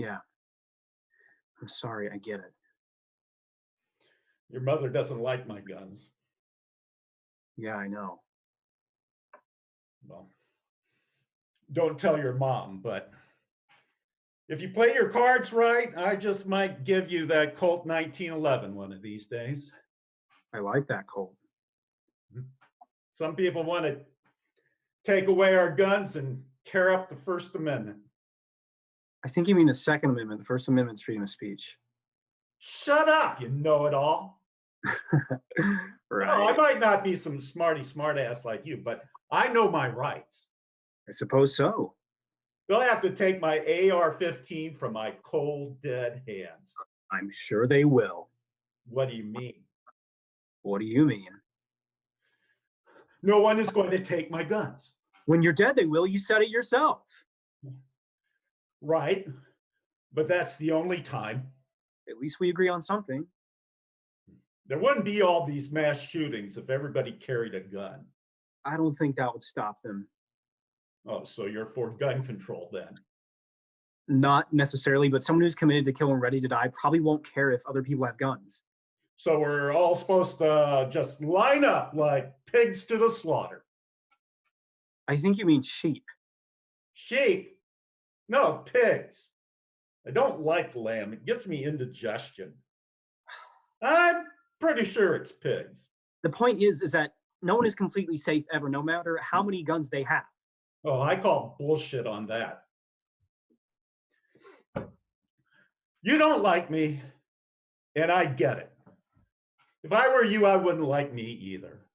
Yeah, I'm sorry, I get it. Your mother doesn't like my guns. Yeah, I know. Well, don't tell your mom, but if you play your cards right, I just might give you that Colt 1911 one of these days. I like that, Colt. Some people want to take away our guns and tear up the First Amendment. I think you mean the Second Amendment. The First Amendment's freedom of speech. Shut up, you know-it-all. Right. No, I might not be some smart ass like you, but I know my rights. I suppose so. They'll have to take my AR-15 from my cold, dead hands. I'm sure they will. What do you mean? What do you mean? No one is going to take my guns. When you're dead, they will. You said it yourself. Right, but that's the only time. At least we agree on something. There wouldn't be all these mass shootings if everybody carried a gun. I don't think that would stop them. Oh, so you're for gun control then? Not necessarily, but someone who's committed to kill and ready to die probably won't care if other people have guns. So we're all supposed to just line up like pigs to the slaughter. I think you mean sheep. Sheep? No, pigs. I don't like lamb. It gives me indigestion. I'm pretty sure it's pigs. The point is that no one is completely safe ever, no matter how many guns they have. Oh, I call bullshit on that. You don't like me, and I get it. If I were you, I wouldn't like me either.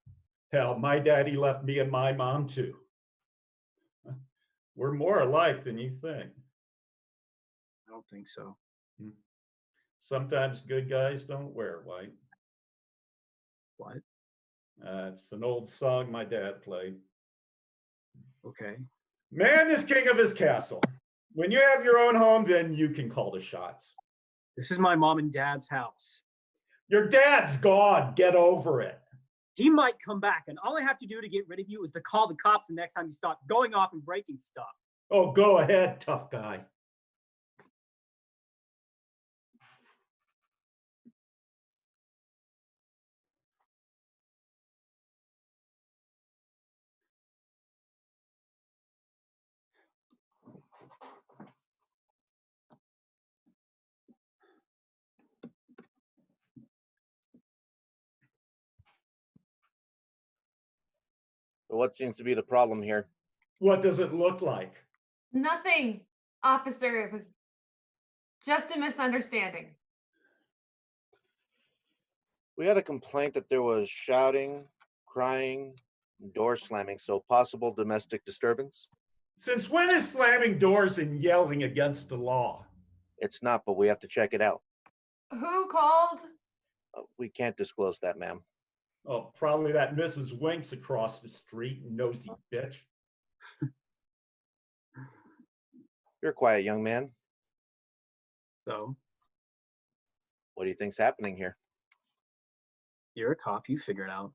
Hell, my daddy left me and my mom too. We're more alike than you think. I don't think so. Sometimes good guys don't wear white. What? It's an old song my dad played. Okay. Man is king of his castle. When you have your own home, then you can call the shots. This is my mom and dad's house. Your dad's gone. Get over it. He might come back, and all I have to do to get rid of you is to call the cops the next time you stop going off and breaking stuff. Oh, go ahead, tough guy. So what seems to be the problem here? What does it look like? Nothing, officer. It was just a misunderstanding. We had a complaint that there was shouting, crying, door slamming, so possible domestic disturbance. Since when is slamming doors and yelling against the law? It's not, but we have to check it out. Who called? We can't disclose that, ma'am. Oh, probably that Mrs. Winks across the street, nosy bitch. You're a quiet young man. So, What do you think's happening here? you're a cop. You figure it out.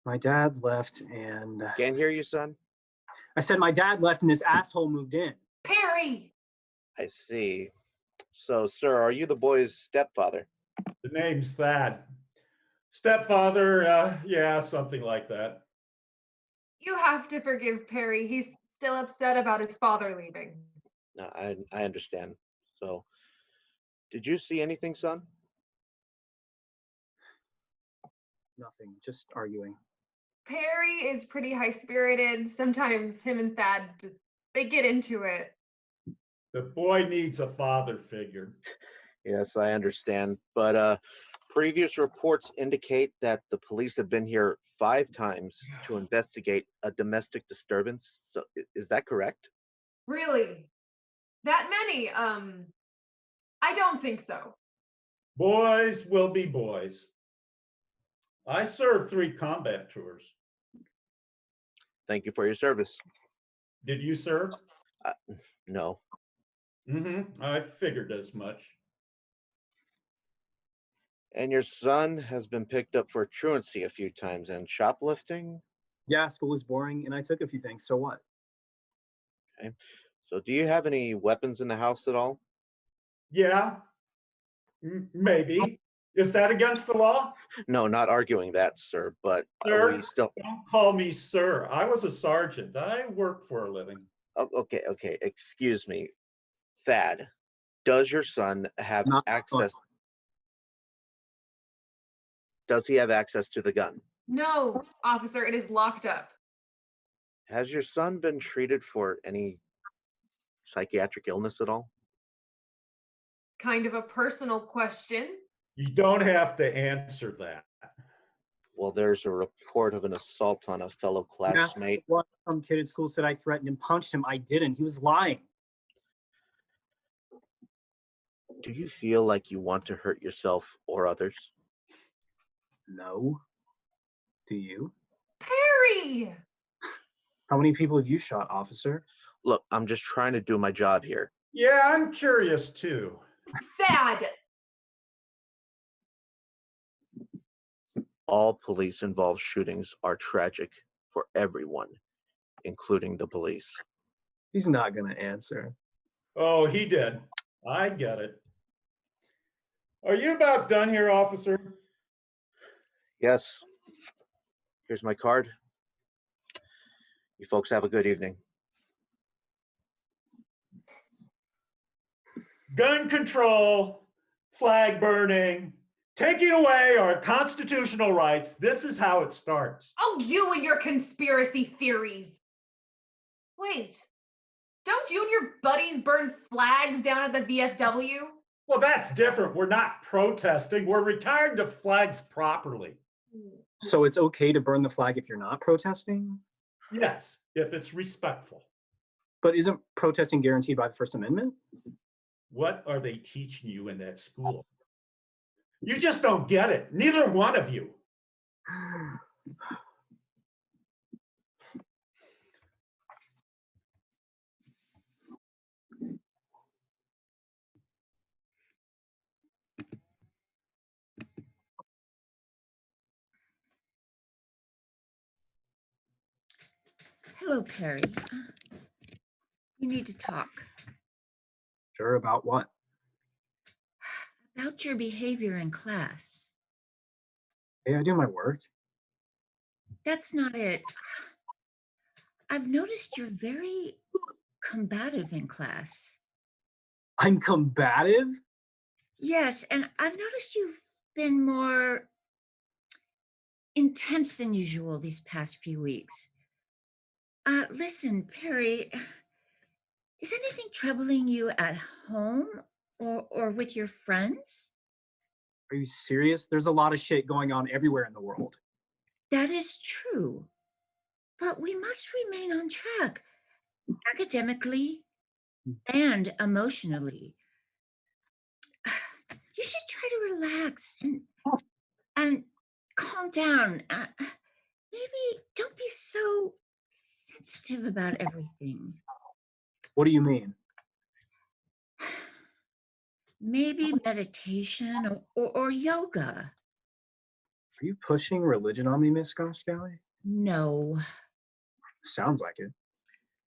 My dad left and... Can't hear you, son. I said my dad left and this asshole moved in. Perry! I see. So, sir, are you the boy's stepfather? The name's Thad. Stepfather, yeah, something like that. You have to forgive Perry. He's still upset about his father leaving. No, I understand. So, did you see anything, son? Nothing, just arguing. Perry is pretty high-spirited. Sometimes him and Thad, they get into it. The boy needs a father figure. Yes, I understand. But previous reports indicate that the police have been here 5 times to investigate a domestic disturbance. So is that correct? Really? That many? I don't think so. Boys will be boys. I served 3 combat tours. Thank you for your service. Did you serve? No. I figured as much. And your son has been picked up for truancy a few times and shoplifting? Yeah, school was boring and I took a few things, so what? So do you have any weapons in the house at all? Yeah, maybe. Is that against the law? No, not arguing that, sir, but we Sir, still. don't call me sir. I was a sergeant. I work for a living. Oh, okay, excuse me. Thad, does your son have Not access? Does he have access to the gun? No, officer, it is locked up. Has your son been treated for any psychiatric illness at all? Kind of a personal question. You don't have to answer that. Well, there's a report of an assault on a fellow asked classmate. what some kid at school said I threatened and punched him. I didn't. He was lying. Do you feel like you want to hurt yourself or others? No. Do you? Perry! How many people have you shot, officer? Look, I'm just trying to do my job here. Yeah, I'm curious too. Thad! All police-involved shootings are tragic for everyone, including the police. He's not going to answer. Oh, he did. I get it. Are you about done here, officer? Yes. Here's my card. You folks have a good evening. Gun control, flag burning, taking away our constitutional rights. This is how it starts. Oh, you and your conspiracy theories. Wait, don't you and your buddies burn flags down at the VFW? Well, that's different. We're not protesting. We're retiring the flags properly. So it's okay to burn the flag if you're not protesting? Yes, if it's respectful. But isn't protesting guaranteed by the First Amendment? What are they teaching you in that school? You just don't get it. Neither one of you. Hello, Perry. We need to talk Sure, about what? about your behavior in class. Hey, I do my work. That's not it. I've noticed you're very combative in class. I'm combative? Yes, and I've noticed you've been more intense than usual these past few weeks. Listen, Perry, is anything troubling you at home or with your friends? Are you serious? There's a lot of shit going on everywhere in the world. That is true, but we must remain on track academically and emotionally. You should try to relax and calm down. Maybe don't be so sensitive about everything. What do you mean? Maybe meditation or yoga. Are you pushing religion on me, Miss Goshgalley? No. Sounds like it.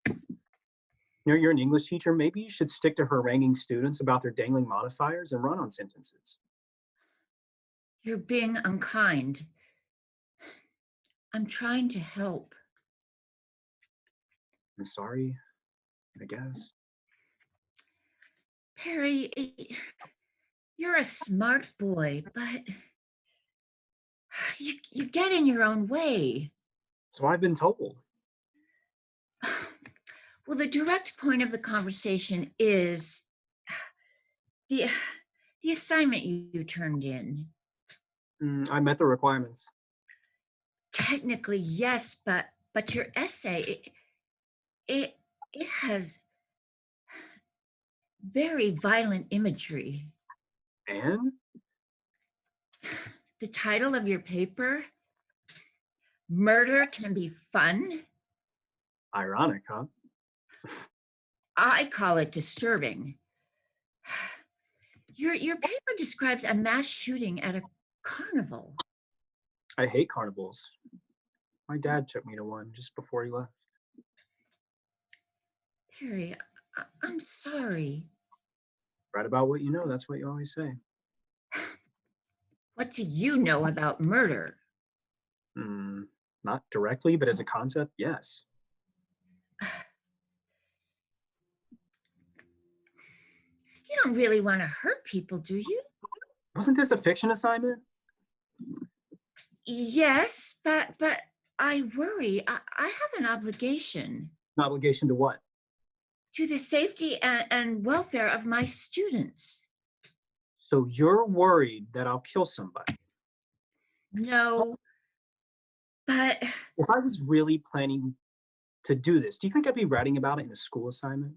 You know, you're an English teacher. Maybe you should stick to haranguing students about their dangling modifiers and run-on sentences. You're being unkind. I'm trying to help. I'm sorry, I guess. Perry, you're a smart boy, but you get in your own way. So I've been told. Well, the direct point of the conversation is the assignment you turned in. I met the requirements. Technically, yes, but your essay it has very violent imagery. And? The title of your paper, Murder Can Be Fun. Ironic, huh? I call it disturbing. Your paper describes a mass shooting at a carnival. I hate carnivals. My dad took me to one just before he left. Perry, I'm sorry. Write about what you know. That's what you always say. What do you know about murder? Hmm, not directly, but as a concept, yes. You don't really want to hurt people, do you? Wasn't this a fiction assignment? Yes, but I worry. I have an obligation An obligation to what? to the safety and welfare of my students. So you're worried that I'll kill somebody. No, but If I was really planning to do this, do you think I'd be writing about it in a school assignment?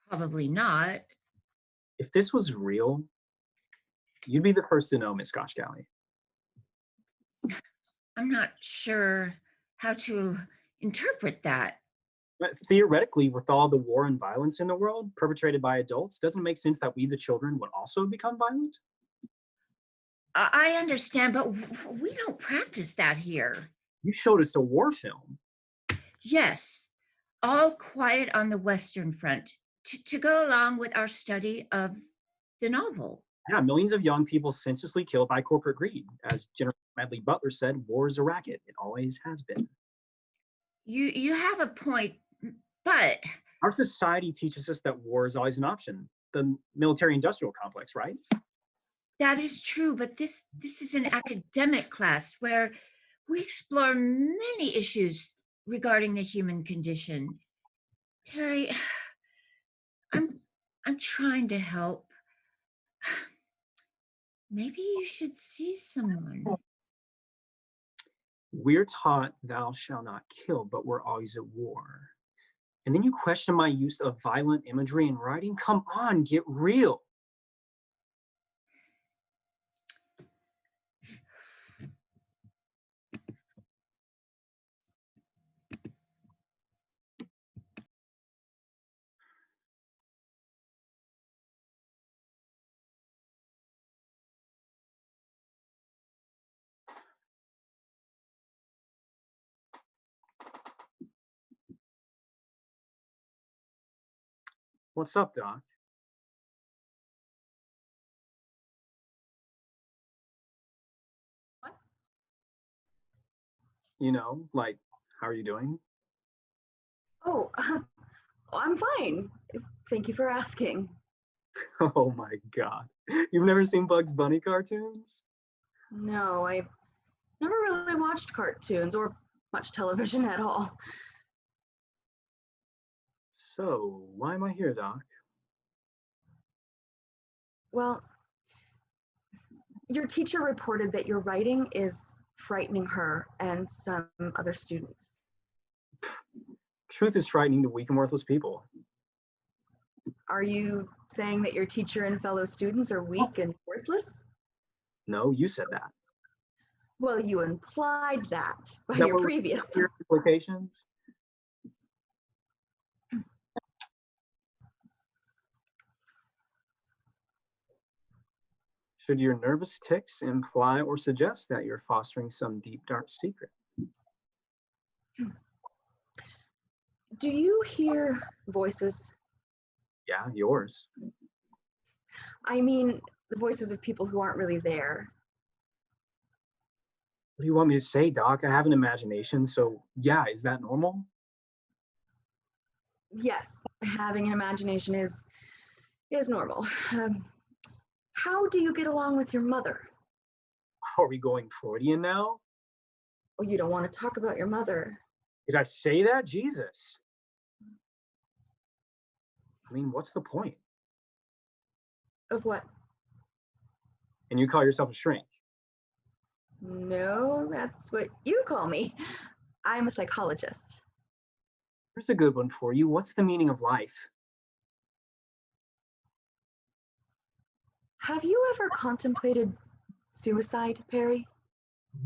probably not. If this was real, you'd be the first to know, Miss Scotch Galley. I'm not sure how to interpret that. But theoretically, with all the war and violence in the world perpetrated by adults, doesn't it make sense that we, the children, would also become violent? I understand, but we don't practice that here. You showed us a war film. Yes, all quiet on the Western Front to go along with our study of the novel. Yeah, millions of young people senselessly killed by corporate greed. As General Medley Butler said, war is a racket. It always has been. You have a point, but Our society teaches us that war is always an option. The military industrial complex, right? that is true. But this is an academic class where we explore many issues regarding the human condition. Harry, I'm trying to help. Maybe you should see someone. We're taught thou shalt not kill, but we're always at war. And then you question my use of violent imagery in writing? Come on, get real. What's up, Doc? What? Like, how are you doing? Oh, I'm fine. Thank you for asking. Oh my God. You've never seen Bugs Bunny cartoons? No, I never really watched cartoons or much television at all. So, why am I here, Doc? Well, your teacher reported that your writing is frightening her and some other students. Truth is frightening to weak and worthless people. Are you saying that your teacher and fellow students are weak and worthless? No, you said that. Well, you implied that by Is that your what previous. your implications? Should your nervous tics imply or suggest that you're fostering some deep, dark secret? Do you hear voices? Yeah, yours. I mean, the voices of people who aren't really there. What do you want me to say, Doc? I have an imagination, so yeah, is that normal? Yes, having an imagination is normal. How do you get along with your mother? Are we going Freudian now? Oh, you don't want to talk about your mother. Did I say that? Jesus. I mean, what's the point? Of what? And you call yourself a shrink. No, that's what you call me. I'm a psychologist. Here's a good one for you. What's the meaning of life? Have you ever contemplated suicide, Perry?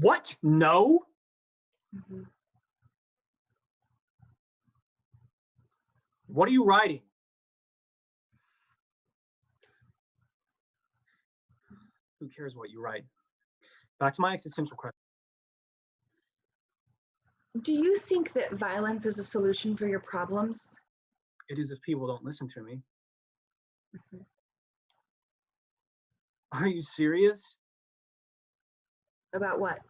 What? No? Mm-hmm. What are you writing? Who cares what you write? Back to my existential question. Do you think that violence is a solution for your problems? It is if people don't listen to me. Mhm. Are you serious? About what?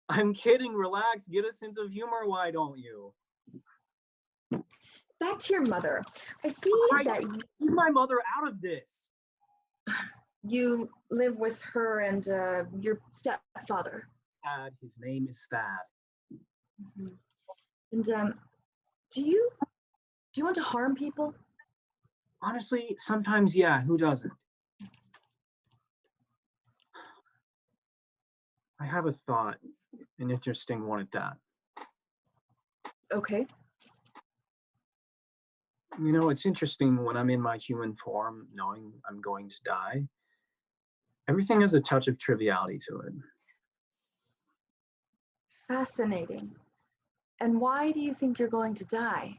I'm kidding. Relax. Get a sense of humor. Why don't you? Back to your mother. I see Christ, that leave my mother out of this. you live with her and your stepfather. Thad, his name is Thad. Mhm. And do you want to harm people? Honestly, sometimes, yeah, who doesn't? I have a thought, an interesting one at that. Okay. You know, it's interesting when I'm in my human form, knowing I'm going to die. Everything has a touch of triviality to it. Fascinating. And why do you think you're going to die?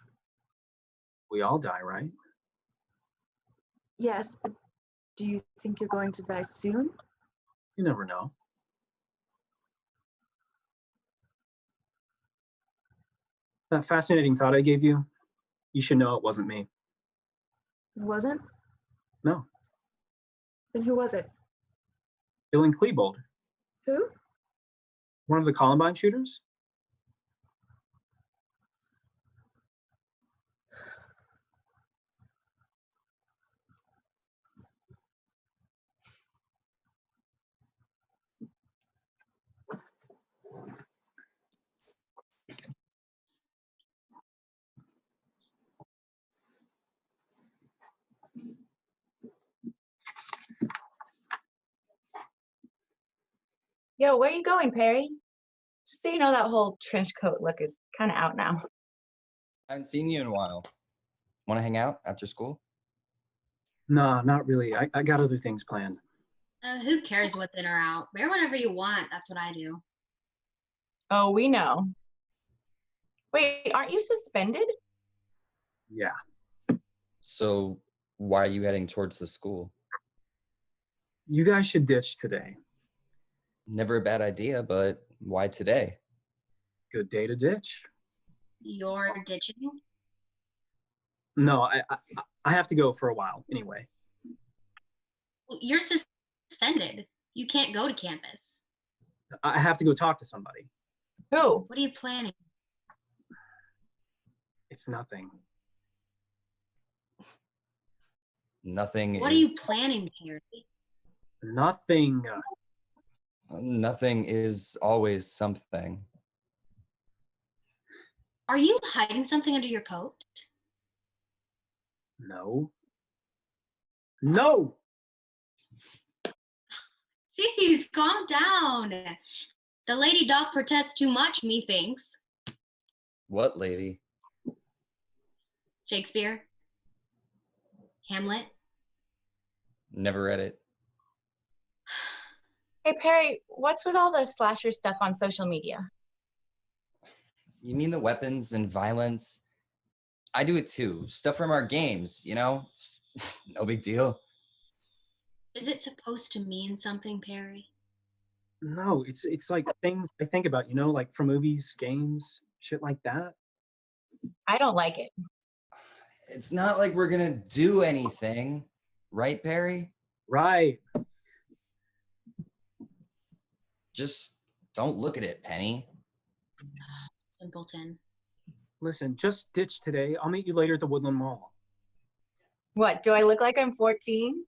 We all die, right? Yes, but do you think you're going to die soon? You never know. That fascinating thought I gave you, you should know it wasn't me. It wasn't? No, Then who was it? Dylan Klebold, Who? one of the Columbine shooters. Yo, where you going, Perry? Just so you know, that whole trench coat look is kind of out now. I haven't seen you in a while. Want to hang out after school? Nah, not really. I got other things planned. Who cares what's in or out? Wear whatever you want. That's what I do. Oh, we know. Wait, aren't you suspended? Yeah. So why are you heading towards the school? You guys should ditch today. Never a bad idea, but why today? Good day to ditch. You're ditching? No, I have to go for a while anyway. You're suspended. You can't go to campus. I have to go talk to somebody. Who? What are you planning? It's nothing. Nothing What are is you planning, Perry? Nothing. nothing is always something. Are you hiding something under your coat? No. No. Jeez, calm down. The lady doc protests too much, methinks. What lady? Shakespeare? Hamlet? Never read it. Hey, Perry, what's with all the slasher stuff on social media? You mean the weapons and violence? I do it too. Stuff from our games, you know? It's no big deal. Is it supposed to mean something, Perry? No, it's like things I think about, you know, like from movies, games, shit like that. I don't like it. It's not like we're gonna do anything, right, Perry? Right. Just don't look at it, Penny. Simpleton. Listen, just ditch today. I'll meet you later at the Woodland Mall. What, do I look like I'm 14?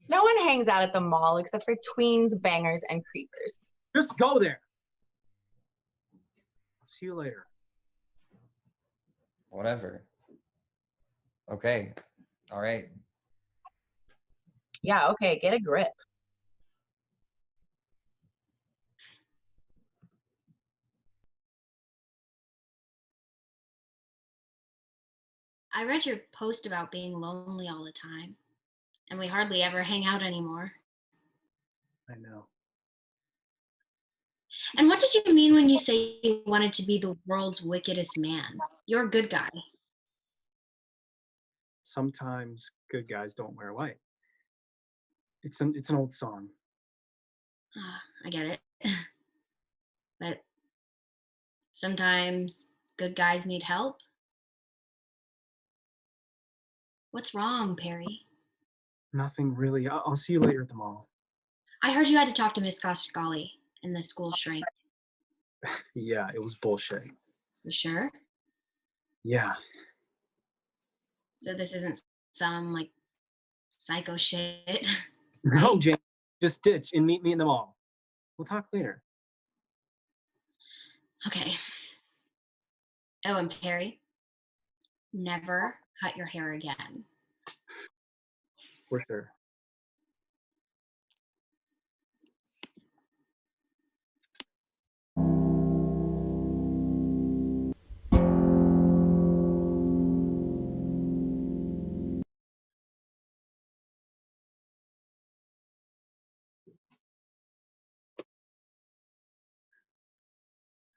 No one hangs out at the mall except for tweens, bangers, and creepers. Just go there. I'll see you later. Whatever. Okay. All right. Yeah, okay, get a grip. I read your post about being lonely all the time, and we hardly ever hang out anymore. I know. And what did you mean when you say you wanted to be the world's wickedest man? You're a good guy. Sometimes good guys don't wear white. It's an old song. I get it. But sometimes good guys need help. What's wrong, Perry? Nothing really. I'll see you later at the mall. I heard you had to talk to Miss Kashgali in the school shrink. Yeah, it was bullshit. You sure? Yeah. So this isn't some like psycho shit, No, right? Jane, just ditch and meet me in the mall. We'll talk later. Okay. Oh, and Perry, never cut your hair again. For sure.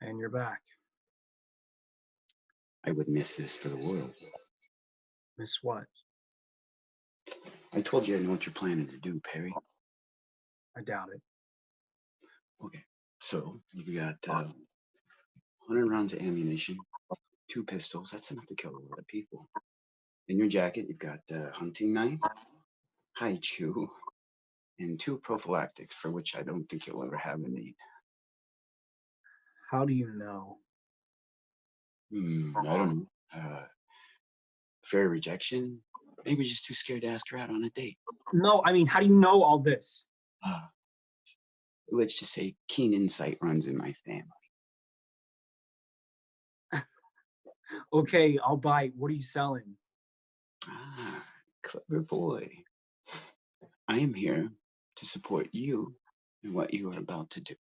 And you're back. I would miss this for the world. Miss what? I told you I know what you're planning to do, Perry. I doubt it. Okay, so you've got 100 rounds of ammunition, 2 pistols. That's enough to kill a lot of people. In your jacket, you've got a hunting knife, high chew, and 2 prophylactics, for which I don't think you'll ever have a need. How do you know? I don't know. Fair rejection? Maybe just too scared to ask her out on a date. No, I mean, how do you know all this? Let's just say keen insight runs in my family. Okay, I'll bite. What are you selling? Clever boy. I am here to support you in what you are about to do.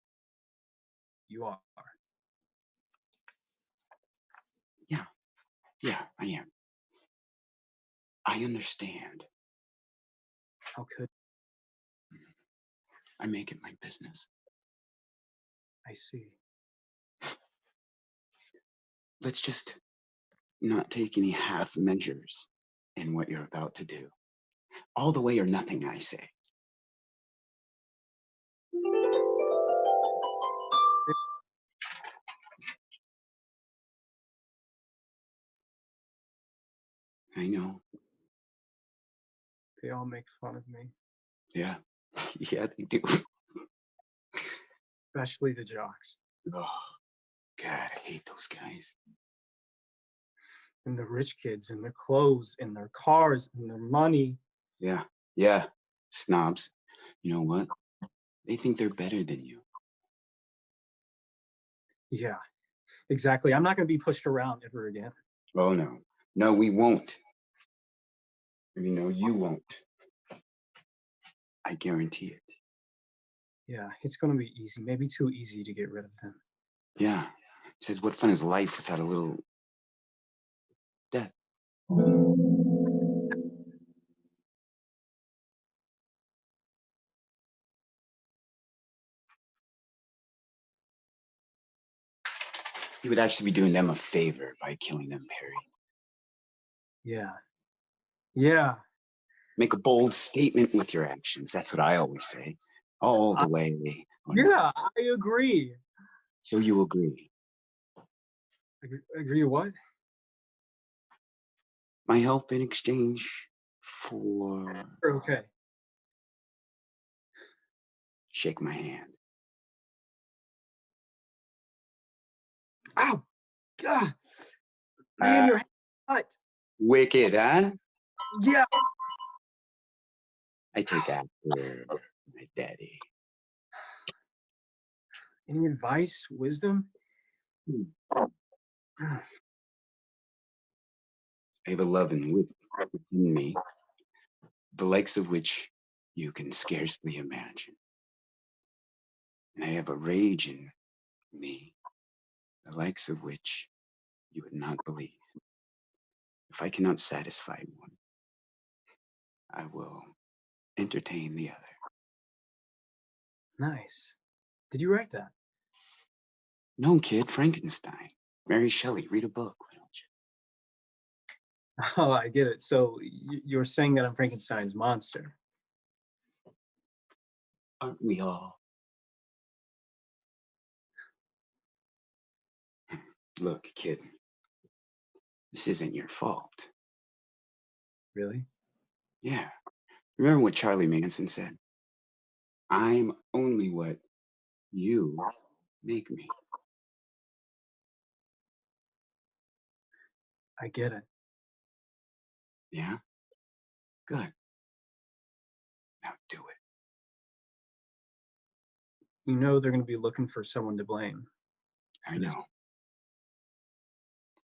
You are. Yeah, I am. I understand. How could I make it my business. I see? Let's just not take any half measures in what you're about to do. All the way or nothing, I say. I know. They all make fun of me, Yeah. Yeah, they do. especially the jocks. Oh, God, I hate those guys. And the rich kids and their clothes and their cars and their money. Yeah. Snobs. You know what? They think they're better than you. Yeah, exactly. I'm not going to be pushed around ever again. Oh, no. No, we won't. You know, you won't. I guarantee it. Yeah, it's going to be easy. Maybe too easy to get rid of them. Yeah. Says, what fun is life without a little death? You would actually be doing them a favor by killing them, Perry. Yeah. Make a bold statement with your actions. That's what I always say. All the way. Yeah, I agree. So you agree? Agree what? My help in exchange for... Okay. Shake my hand. Ow! Ah! Man, your hot. Wicked, huh? Yeah. I take after my daddy. Any advice, wisdom? I have a love and wit within me, the likes of which you can scarcely imagine. And I have a rage in me, the likes of which you would not believe. If I cannot satisfy one, I will entertain the other. Nice. Did you write that? No, kid, Frankenstein. Mary Shelley, read a book, why don't you? Oh, I get it. So you're saying that I'm Frankenstein's monster. Aren't we all? Look, kid, this isn't your fault. Really? Yeah. Remember what Charlie Manson said? I'm only what you make me. I get it. Yeah? Good. Now do it. You know they're going to be looking for someone to blame. I for this. know.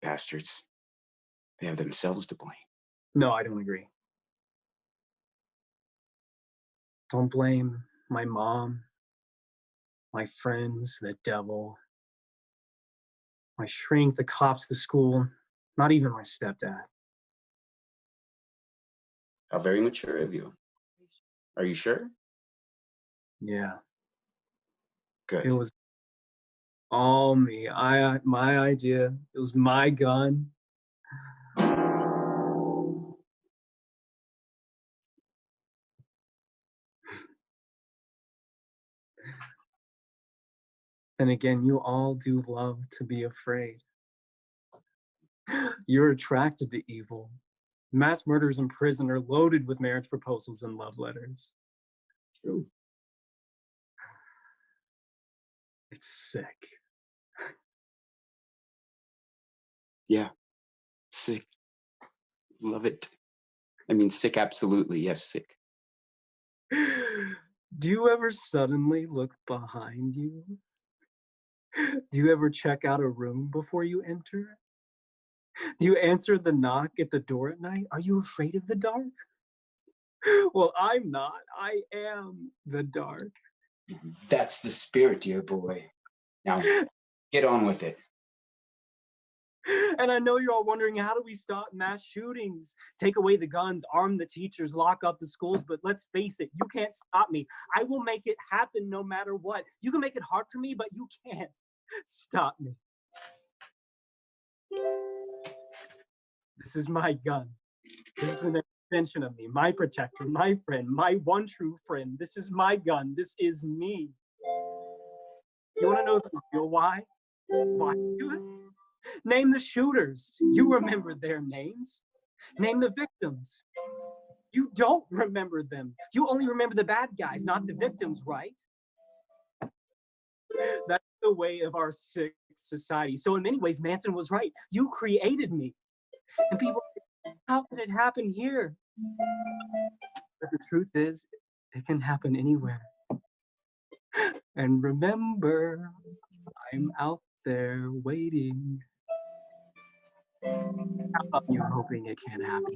Bastards. They have themselves to blame. No, I don't agree. Don't blame my mom, my friends, the devil, my shrink, the cops, the school, not even my stepdad. How very mature of you. Are you sure? Yeah, Good. it was all me. My idea. It was my gun. And again, you all do love to be afraid. You're attracted to evil. Mass murders in prison are loaded with marriage proposals and love letters. True. It's sick. Yeah. Sick. Love it. I mean, sick, absolutely. Yes, sick. Do you ever suddenly look behind you? Do you ever check out a room before you enter? Do you answer the knock at the door at night? Are you afraid of the dark? Well, I'm not. I am the dark. That's the spirit, dear boy. Now, get on with it. And I know you're all wondering, how do we stop mass shootings? Take away the guns, arm the teachers, lock up the schools. But let's face it, you can't stop me. I will make it happen no matter what. You can make it hard for me, but you can't stop me. This is my gun. This is an extension of me, my protector, my friend, my one true friend. This is my gun. This is me. You want to know the real why? Why I do it? Name the shooters. You remember their names. Name the victims. You don't remember them. You only remember the bad guys, not the victims, right? That's the way of our sick society. So in many ways, Manson was right. You created me. And people, how could it happen here? But the truth is, it can happen anywhere. And remember, I'm out there waiting. How about you hoping it can't happen?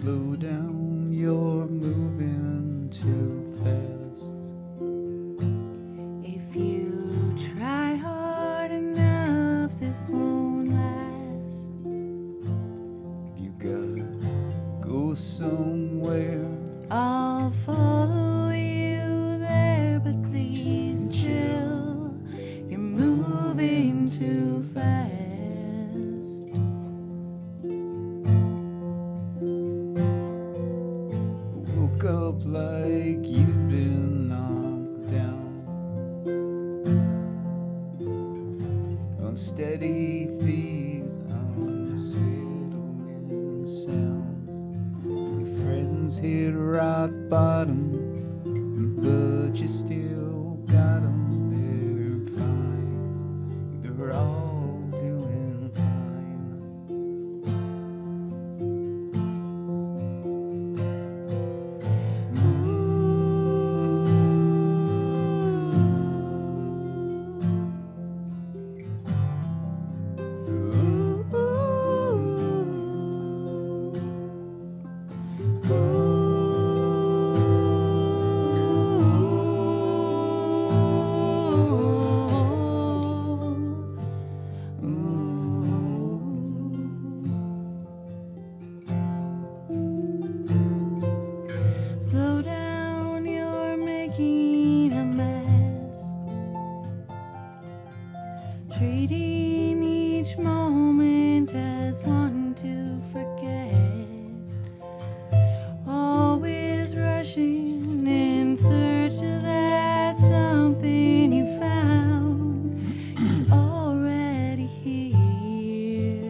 slow down, you're moving too fast. If you try hard enough, this won't last. If you gotta go somewhere, I'll follow you there, but please chill. You're moving too fast. Woke up like you'd been knocked down. Unsteady feet, unsettling sounds. Your friends hit rock bottom, but you still got them. They're fine, they're all doing fine. Slow down, you're making a mess. Treating each moment as one to forget. Always rushing in search of that something you found. You're already here.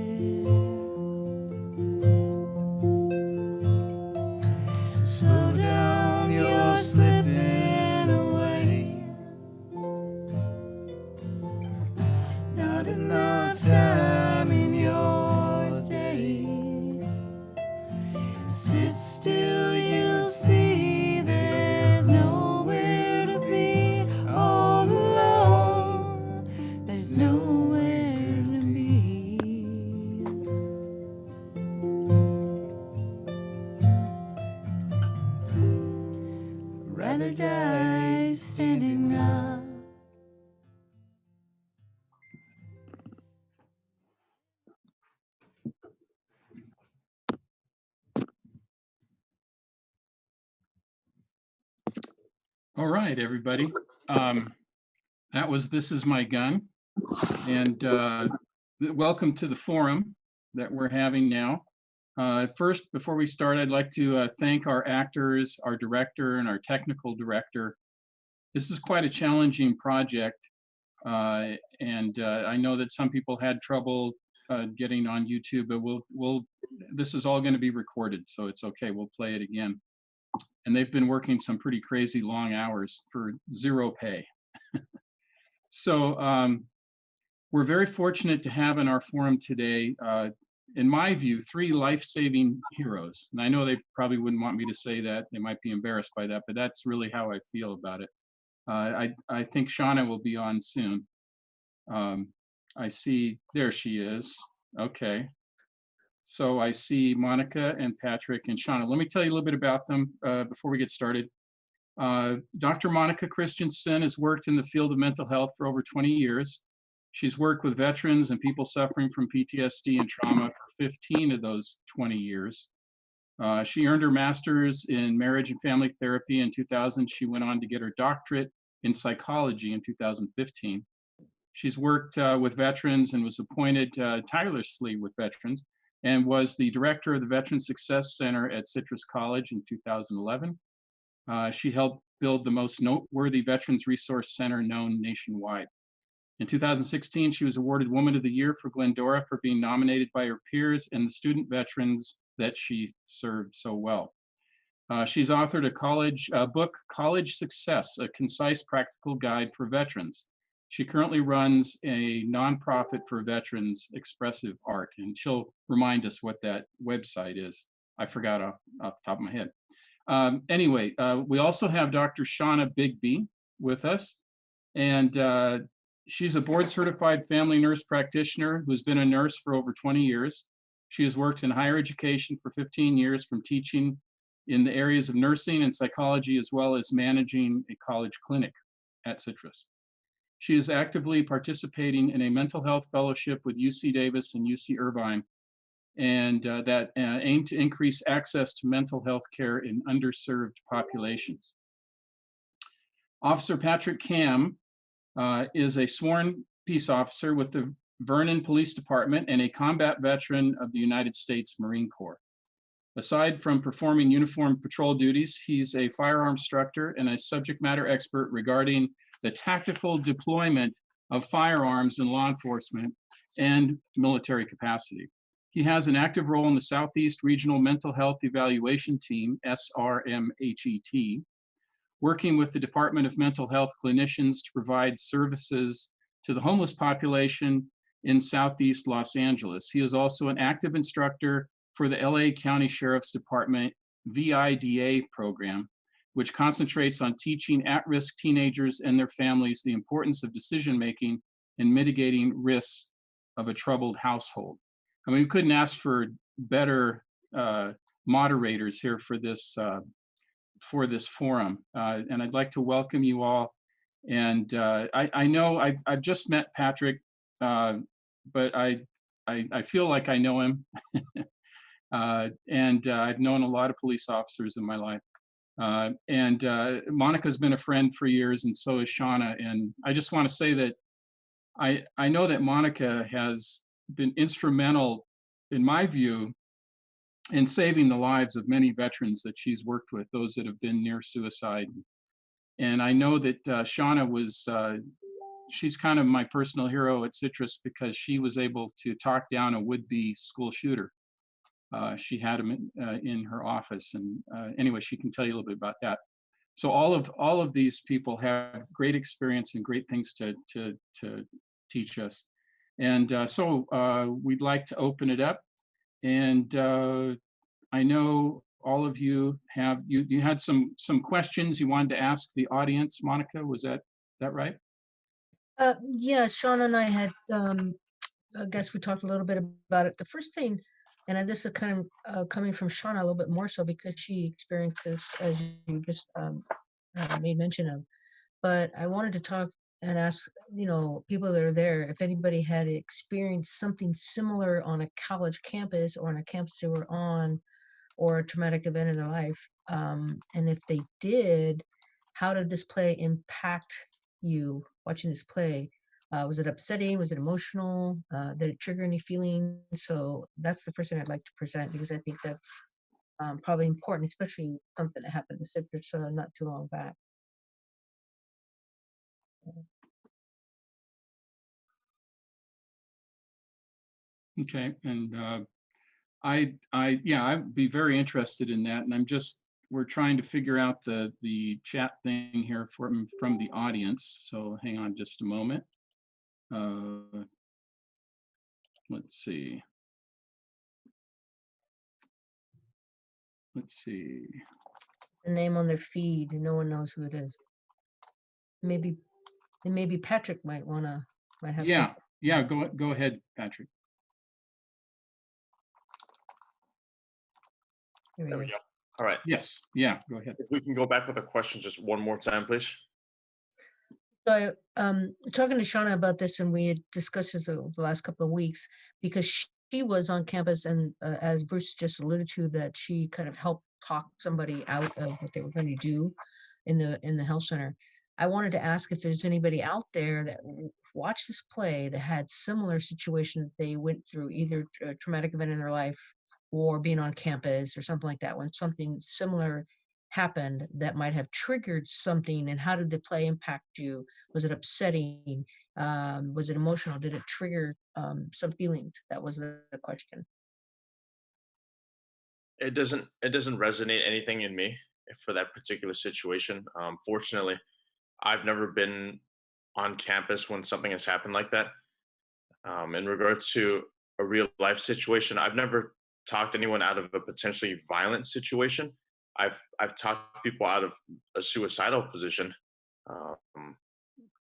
Slow down, you're slipping away. Not enough time in your day. Sit still, you'll see there's nowhere to be. All alone, there's nowhere to be. Rather die standing up. All right, everybody. That was This Is My Gun. And welcome to the forum that we're having now. First, before we start, I'd like to thank our actors, our director, and our technical director. This is quite a challenging project. And I know that some people had trouble getting on YouTube, but this is all going to be recorded, so it's okay. We'll play it again. And they've been working some pretty crazy long hours for zero pay. So we're very fortunate to have in our forum today, in my view, 3 life-saving heroes. And I know they probably wouldn't want me to say that. They might be embarrassed by that, but that's really how I feel about it. I think Shauna will be on soon. I see, there she is. Okay. So I see Monica and Patrick and Shauna. Let me tell you a little bit about them before we get started. Dr. Monica Christensen has worked in the field of mental health for over 20 years. She's worked with veterans and people suffering from PTSD and trauma for 15 of those 20 years. She earned her master's in marriage and family therapy in 2000. She went on to get her doctorate in psychology in 2015. She's worked with veterans and was appointed tirelessly with veterans and was the director of the Veteran Success Center at Citrus College in 2011. She helped build the most noteworthy Veterans Resource Center known nationwide. In 2016, she was awarded Woman of the Year for Glendora for being nominated by her peers and the student veterans that she served so well. She's authored a book, College Success, a concise practical guide for veterans. She currently runs a nonprofit for veterans, Expressive Art, and she'll remind us what that website is. I forgot off the top of my head. Anyway, we also have Dr. Shauna Bigby with us, and she's a board-certified family nurse practitioner who's been a nurse for over 20 years. She has worked in higher education for 15 years, from teaching in the areas of nursing and psychology, as well as managing a college clinic at Citrus. She is actively participating in a mental health fellowship with UC Davis and UC Irvine, and that aim to increase access to mental health care in underserved populations. Officer Patrick Cam is a sworn peace officer with the Vernon Police Department and a combat veteran of the United States Marine Corps. Aside from performing uniformed patrol duties, he's a firearms instructor and a subject matter expert regarding the tactical deployment of firearms in law enforcement and military capacity. He has an active role in the Southeast Regional Mental Health Evaluation Team, SRMHET, working with the Department of Mental Health clinicians to provide services to the homeless population in Southeast Los Angeles. He is also an active instructor for the LA County Sheriff's Department VIDA program, which concentrates on teaching at-risk teenagers and their families the importance of decision-making and mitigating risks of a troubled household. I mean, we couldn't ask for better moderators here for this forum, and I'd like to welcome you all. And I know I've just met Patrick, but I feel like I know him, and I've known a lot of police officers in my life. And Monica's been a friend for years, and so is Shauna. And I just want to say that I know that Monica has been instrumental, in my view, in saving the lives of many veterans that she's worked with, those that have been near suicide. And I know that Shauna was, she's kind of my personal hero at Citrus because she was able to talk down a would-be school shooter. She had him in her office, and anyway, she can tell you a little bit about that. So all of these people have great experience and great things to teach us. And so we'd like to open it up. And I know all of you have, you had some questions you wanted to ask the audience. Monica, was that right? Yeah, Sean and I had, I guess we talked a little bit about it. The first thing, and this is kind of coming from Shauna a little bit more so because she experienced this, as you just made mention of. But I wanted to talk and ask, people that are there, if anybody had experienced something similar on a college campus or on a campus they were on, or a traumatic event in their life. And if they did, how did this play impact you watching this play? Was it upsetting? Was it emotional? Did it trigger any feelings? So that's the first thing I'd like to present, because I think that's probably important, especially something that happened to Citrus not too long back. Okay, and I'd be very interested in that. And we're trying to figure out the chat thing here from the audience. So hang on just a moment. Let's see. The name on their feed, no one knows who it is. Maybe Patrick might have. Yeah. Go ahead, Patrick. There we go. All right. Yes. Yeah. Go ahead. If we can go back with the question just one more time, please. So talking to Shauna about this, and we had discussed this the last couple of weeks, because she was on campus, and as Bruce just alluded to, that she kind of helped talk somebody out of what they were going to do in the health center. I wanted to ask if there's anybody out there that watched this play that had similar situation that they went through, either a traumatic event in their life or being on campus or something like that, when something similar happened that might have triggered something, and how did the play impact you? Was it upsetting? Was it emotional? Did it trigger some feelings? That was the question. It doesn't resonate anything in me for that particular situation. Fortunately, I've never been on campus when something has happened like that. In regards to a real life situation, I've never talked anyone out of a potentially violent situation. I've talked people out of a suicidal position,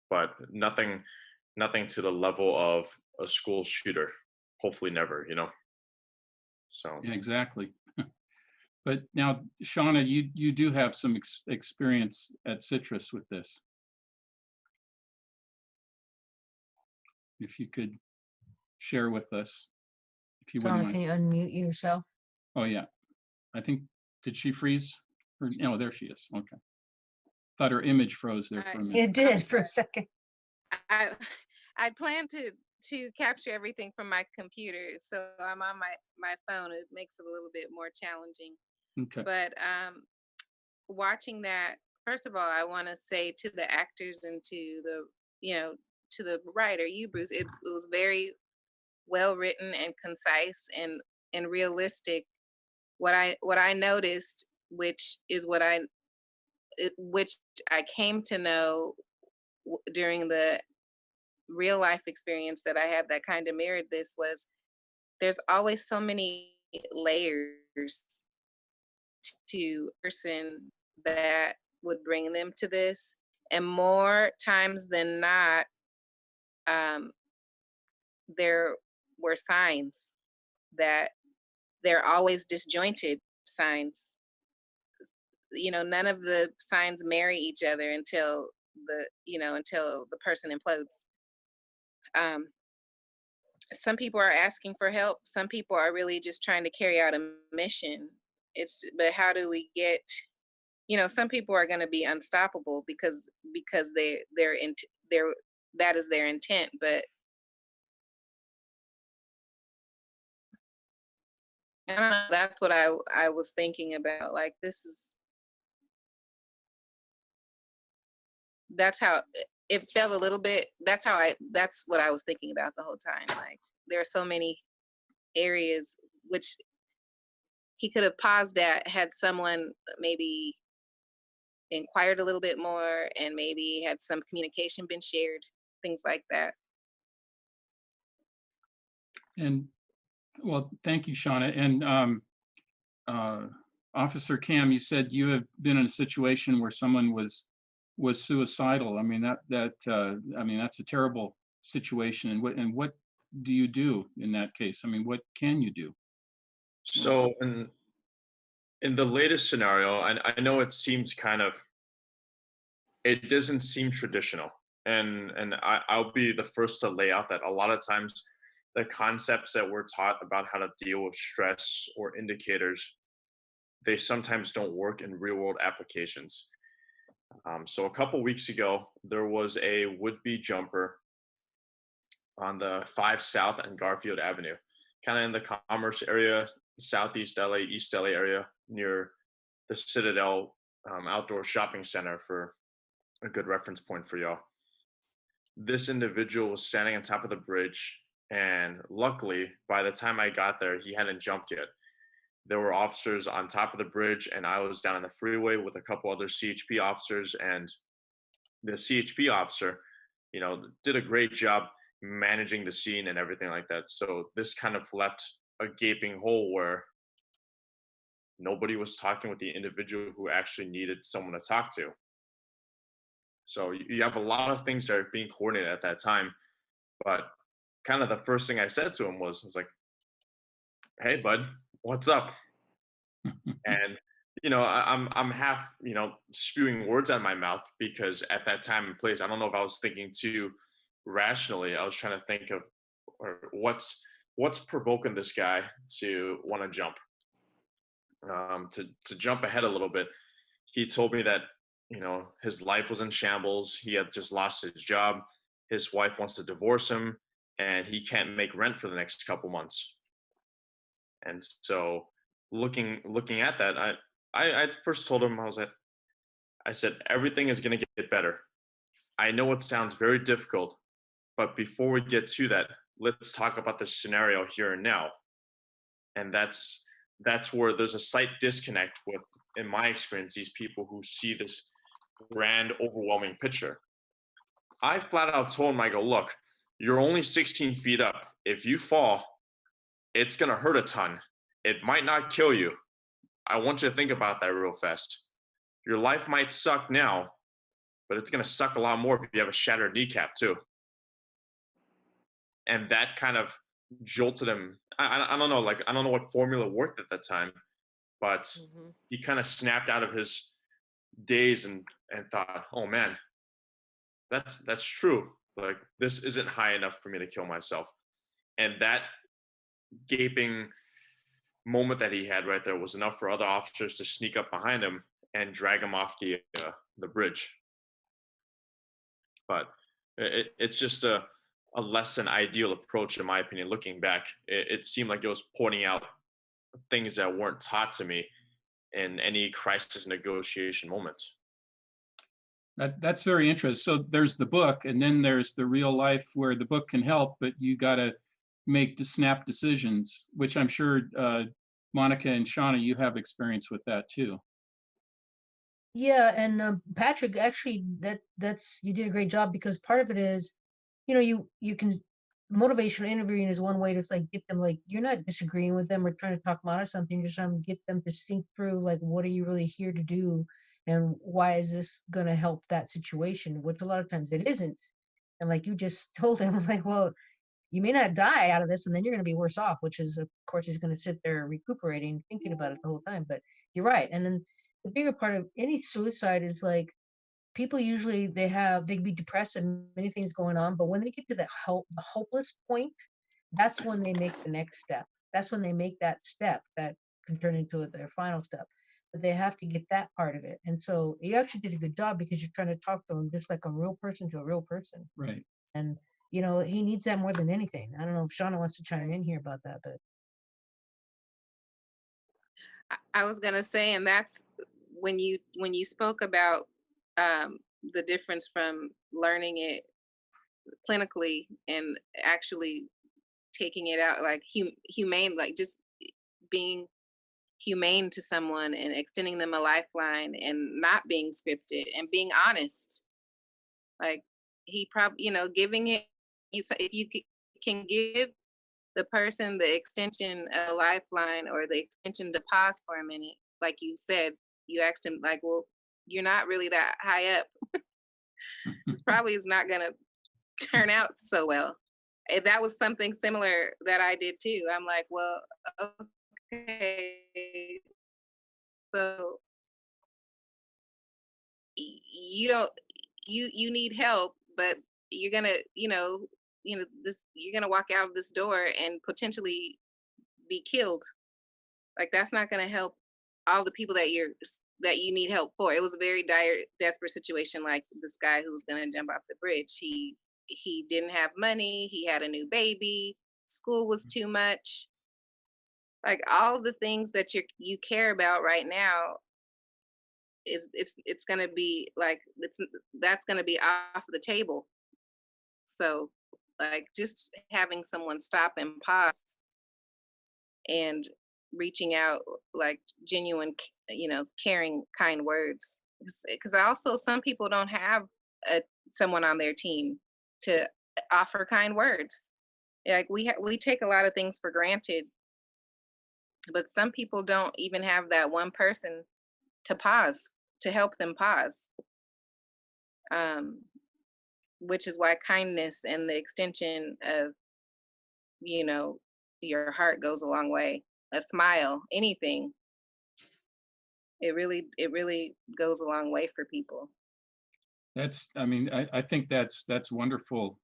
but nothing to the level of a school shooter. Hopefully never, So Yeah, exactly. But now, Shauna, you do have some experience at Citrus with this. If you could share with us, if you wouldn't Shauna, can mind. you unmute yourself? Oh, yeah. I think, did she freeze? No, there she is. Okay. Thought her image froze there for a minute. It did for a second. I I plan to capture everything from my computer, so I'm on my phone. It makes it a little bit more challenging. Okay. But watching that, first of all, I want to say to the actors and to the to the writer, you Bruce, it was very well written and concise and realistic. What I noticed, which is which I came to know during the real life experience that I had that kind of mirrored this, was there's always so many layers to a person that would bring them to this. And more times than not, there were signs that they're always disjointed signs. None of the signs marry each other until until the person implodes. Some people are asking for help. Some people are really just trying to carry out a mission. But how do we get, some people are going to be unstoppable because that is their intent. But I don't know, that's what I was thinking about. Like, that's how it felt a little bit. That's what I was thinking about the whole time. Like, there are so many areas which he could have paused at had someone maybe inquired a little bit more, and maybe had some communication been shared, things like that. And well, thank you, Shauna. And Officer Cam, you said you have been in a situation where someone was suicidal. I mean, that's a terrible situation. And what do you do in that case? I mean, what can you do? So in the latest scenario, I know it seems it doesn't seem traditional. And I'll be the first to lay out that a lot of times the concepts that we're taught about how to deal with stress or indicators, they sometimes don't work in real world applications. So a couple weeks ago, there was a would-be jumper on the 5 South and Garfield Avenue, kind of in the Commerce area, Southeast LA, East LA area, near the Citadel outdoor shopping center, for a good reference point for y'all. This individual was standing on top of the bridge, and luckily, by the time I got there, he hadn't jumped yet. There were officers on top of the bridge, and I was down on the freeway with a couple other CHP officers, and the CHP officer, did a great job managing the scene and everything like that. So this kind of left a gaping hole where nobody was talking with the individual who actually needed someone to talk to. So you have a lot of things that are being coordinated at that time. But kind of the first thing I said to him was like, "Hey, bud, what's up?" And I'm half spewing words out of my mouth, because at that time and place, I don't know if I was thinking too rationally. I was trying to think of what's provoking this guy to want to jump. To jump ahead a little bit, he told me that his life was in shambles. He had just lost his job. His wife wants to divorce him, and he can't make rent for the next couple months. And so, looking at that, I first told him, I said, everything is going to get better. I know it sounds very difficult, but before we get to that, let's talk about the scenario here and now. And that's where there's a slight disconnect with, in my experience, these people who see this grand, overwhelming picture. I flat out told him, I go, look, you're only 16 feet up. If you fall, it's going to hurt a ton. It might not kill you. I want you to think about that real fast. Your life might suck now, but it's going to suck a lot more if you have a shattered kneecap too. And that kind of jolted him I don't know, like I don't know what formula worked at that time, but Mm-hmm. he kind of snapped out of his daze and thought, oh man, that's true. Like this isn't high enough for me to kill myself. And that gaping moment that he had right there was enough for other officers to sneak up behind him and drag him off the bridge. But it's just a less than ideal approach, in my opinion. Looking back, it seemed like it was pointing out things that weren't taught to me in any crisis negotiation moment. That's very interesting. So there's the book, and then there's the real life where the book can help, but you got to make the snap decisions, which I'm sure Monica and Shauna, you have experience with that too. Yeah, and Patrick, actually, that's you did a great job, because part of it is, you can motivational interviewing is one way to like get them, like, you're not disagreeing with them or trying to talk them out of something. You're just trying to get them to think through, like, what are you really here to do, and why is this going to help that situation? Which a lot of times it isn't. And like you just told him, was like, well, you may not die out of this, and then you're going to be worse off, which is, of course, he's going to sit there recuperating, thinking about it the whole time. But you're right. And then the bigger part of any suicide is like, people usually they can be depressed and many things going on, but when they get to the hopeless point, that's when they make the next step. That's when they make that step that can turn into their final step. But they have to get that part of it. And so you actually did a good job, because you're trying to talk to them just like a real person to a real person. Right. And he needs that more than anything. I don't know if Shauna wants to chime in here about that, but I was gonna say, and that's when you spoke about the difference from learning it clinically and actually taking it out, like humane, like just being humane to someone and extending them a lifeline and not being scripted and being honest. Like he probably, giving it, if you can give the person the extension a lifeline or the extension to pause for a minute, like you said, you asked him, like, well, you're not really that high up. It's probably is not gonna turn out so well. And that was something similar that I did too. I'm like, well, okay, so you don't, you need help, but you're gonna, this, you're gonna walk out of this door and potentially be killed. Like that's not gonna help all the people that you need help for. It was a very dire, desperate situation. Like this guy who was gonna jump off the bridge, he didn't have money. He had a new baby. School was too much. Like all the things that you care about right now it's gonna be like that's gonna be off the table. So like just having someone stop and pause and reaching out, like genuine, caring, kind words. Because also some people don't have someone on their team to offer kind words. Like we take a lot of things for granted, but some people don't even have that one person to pause, to help them pause. Which is why kindness and the extension of, your heart goes a long way. A smile, anything. It really goes a long way for people. I think that's wonderful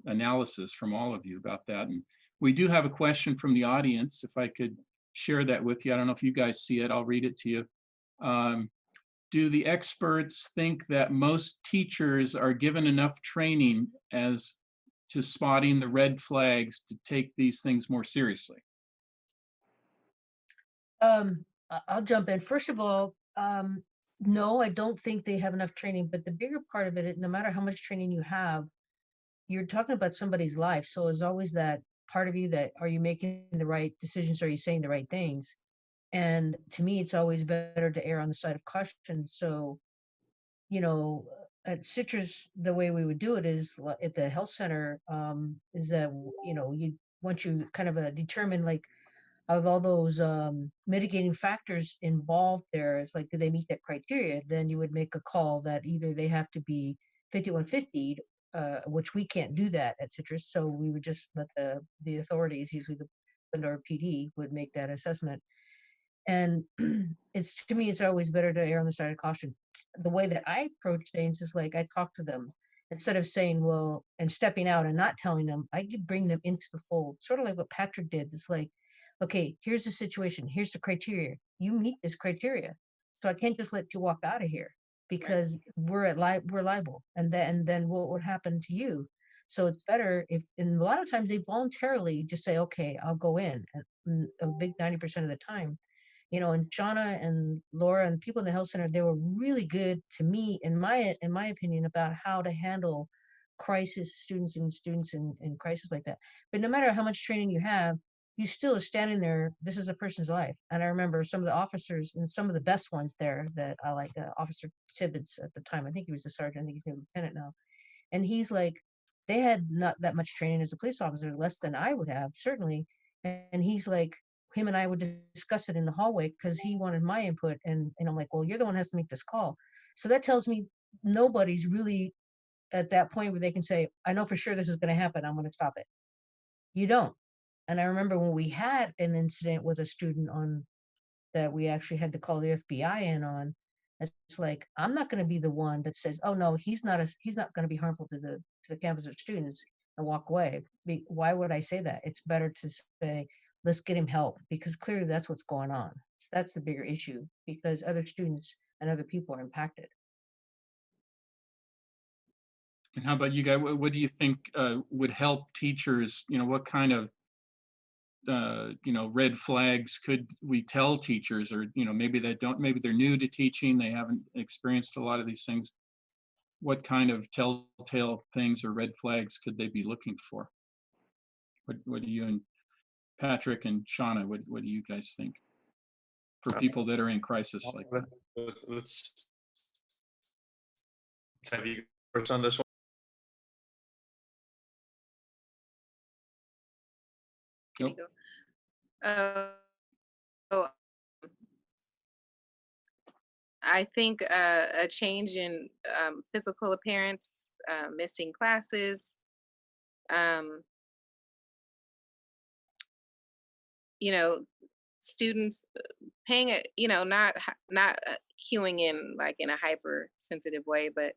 analysis from all of you about that. And we do have a question from the audience, if I could share that with you. I don't know if you guys see it. I'll read it to you. Do the experts think that most teachers are given enough training as to spotting the red flags to take these things more seriously? I'll jump in. First of all, no, I don't think they have enough training. But the bigger part of it, no matter how much training you have, you're talking about somebody's life. So there's always that part of you that, are you making the right decisions? Are you saying the right things? And to me, it's always better to err on the side of caution. So, at Citrus, the way we would do it is at the health center, is that, once you kind of determine, like, of all those mitigating factors involved there, it's like, do they meet that criteria? Then you would make a call that either they have to be 5150 which we can't do that at Citrus. So we would just let the authorities, usually the Glendora PD, would make that assessment. And it's, to me, it's always better to err on the side of caution. The way that I approach things is like I talk to them instead of saying, well, and stepping out and not telling them. I could bring them into the fold, sort of like what Patrick did. It's like, okay, here's the situation. Here's the criteria. You meet this criteria, so I can't just let you walk out of here because we're liable, and then what would happen to you? So it's better if, and a lot of times they voluntarily just say, okay, I'll go in. And a big 90% of the time, you know, and Shauna and Laura and people in the health center, they were really good to me, in my opinion, about how to handle crisis students and students in crisis like that. But no matter how much training you have, you still are standing there. This is a person's life. And I remember some of the officers and some of the best ones there that I like, Officer Tibbetts at the time. I think he was a sergeant. I think he's a lieutenant now. And he's like, they had not that much training as a police officer, less than I would have, certainly. And he's like, him and I would discuss it in the hallway because he wanted my input. And I'm like, well, you're the one who has to make this call. So that tells me nobody's really at that point where they can say, I know for sure this is going to happen. I'm going to stop it. You don't. And I remember when we had an incident with a student on that we actually had to call the FBI in on. It's like, I'm not going to be the one that says, oh no, he's not going to be harmful to the campus or students, and walk away. Why would I say that? It's better to say, let's get him help, because clearly that's what's going on. So that's the bigger issue, because other students and other people are impacted. And how about you guys? What do you think would help teachers? You know, what kind of red flags could we tell teachers? Or, maybe maybe they're new to teaching, they haven't experienced a lot of these things. What kind of telltale things or red flags could they be looking for? What do you and Patrick and Shauna, what do you guys think for people that are in crisis like that? Let's have you first on this one. Nope. I think a change in physical appearance, missing classes, students paying it, not cueing in like in a hypersensitive way, but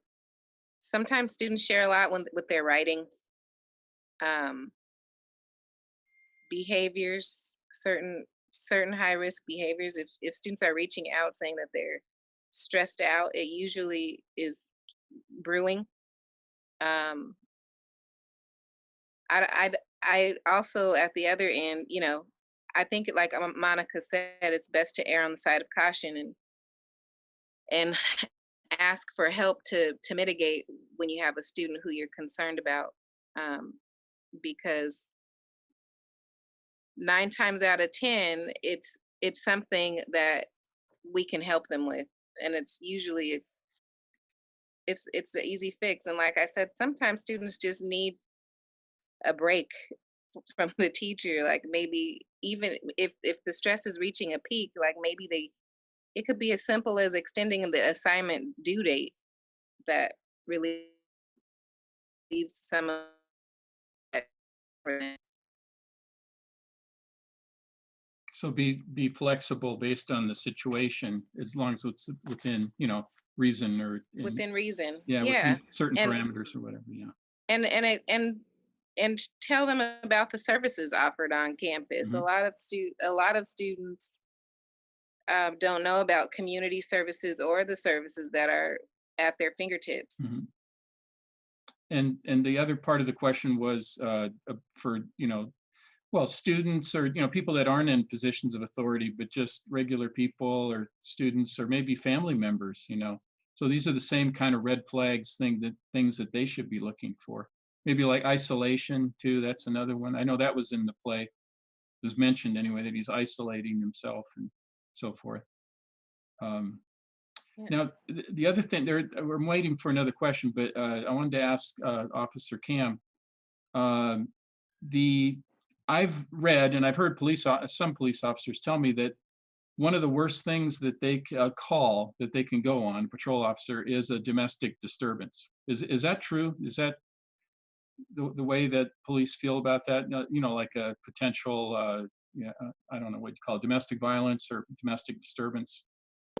sometimes students share a lot with their writings, behaviors, certain high risk behaviors. If students are reaching out saying that they're stressed out, it usually is brewing. I also, at the other end, I think, like Monica said, it's best to err on the side of caution and ask for help to mitigate when you have a student who you're concerned about, because 9 times out of 10, it's something that we can help them with, and it's usually it's an easy fix. And like I said, sometimes students just need a break from the teacher. Like maybe even if the stress is reaching a peak, like maybe it could be as simple as extending the assignment due date that relieves some of that. So be flexible based on the situation, as long as it's within, reason or within reason. Yeah. Yeah. Within certain parameters or whatever. Yeah. And tell them about the services offered on campus. Mm-hmm. A lot of students don't know about community services or the services that are at their fingertips. Mm-hmm. And the other part of the question was for, students or, people that aren't in positions of authority, but just regular people or students or maybe family members, So these are the same kind of red flags, things that they should be looking for. Maybe like isolation too, that's another one. I know that was in the play. It was mentioned anyway, that he's isolating himself and so forth. Now, the other thing, we're waiting for another question, but I wanted to ask Officer Cam. I've read and I've heard some police officers tell me that one of the worst things that they call that they can go on, patrol officer, is a domestic disturbance. Is that true? Is that the way that police feel about that? Like a potential, I don't know what you call it, domestic violence or domestic disturbance.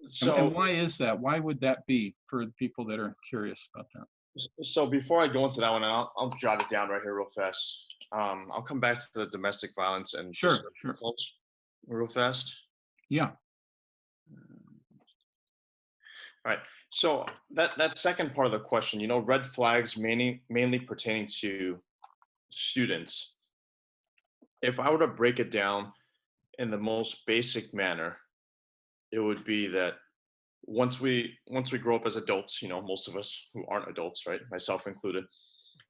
And So, why is that? Why would that be for the people that are curious about that? so before I go into that one, and I'll jot it down right here real fast. I'll come back to the domestic violence and Sure, disturbance sure. calls real fast. Yeah. All right. So that second part of the question, red flags mainly pertaining to students. If I were to break it down in the most basic manner, it would be that once we grow up as adults, most of us who aren't adults, right, myself included,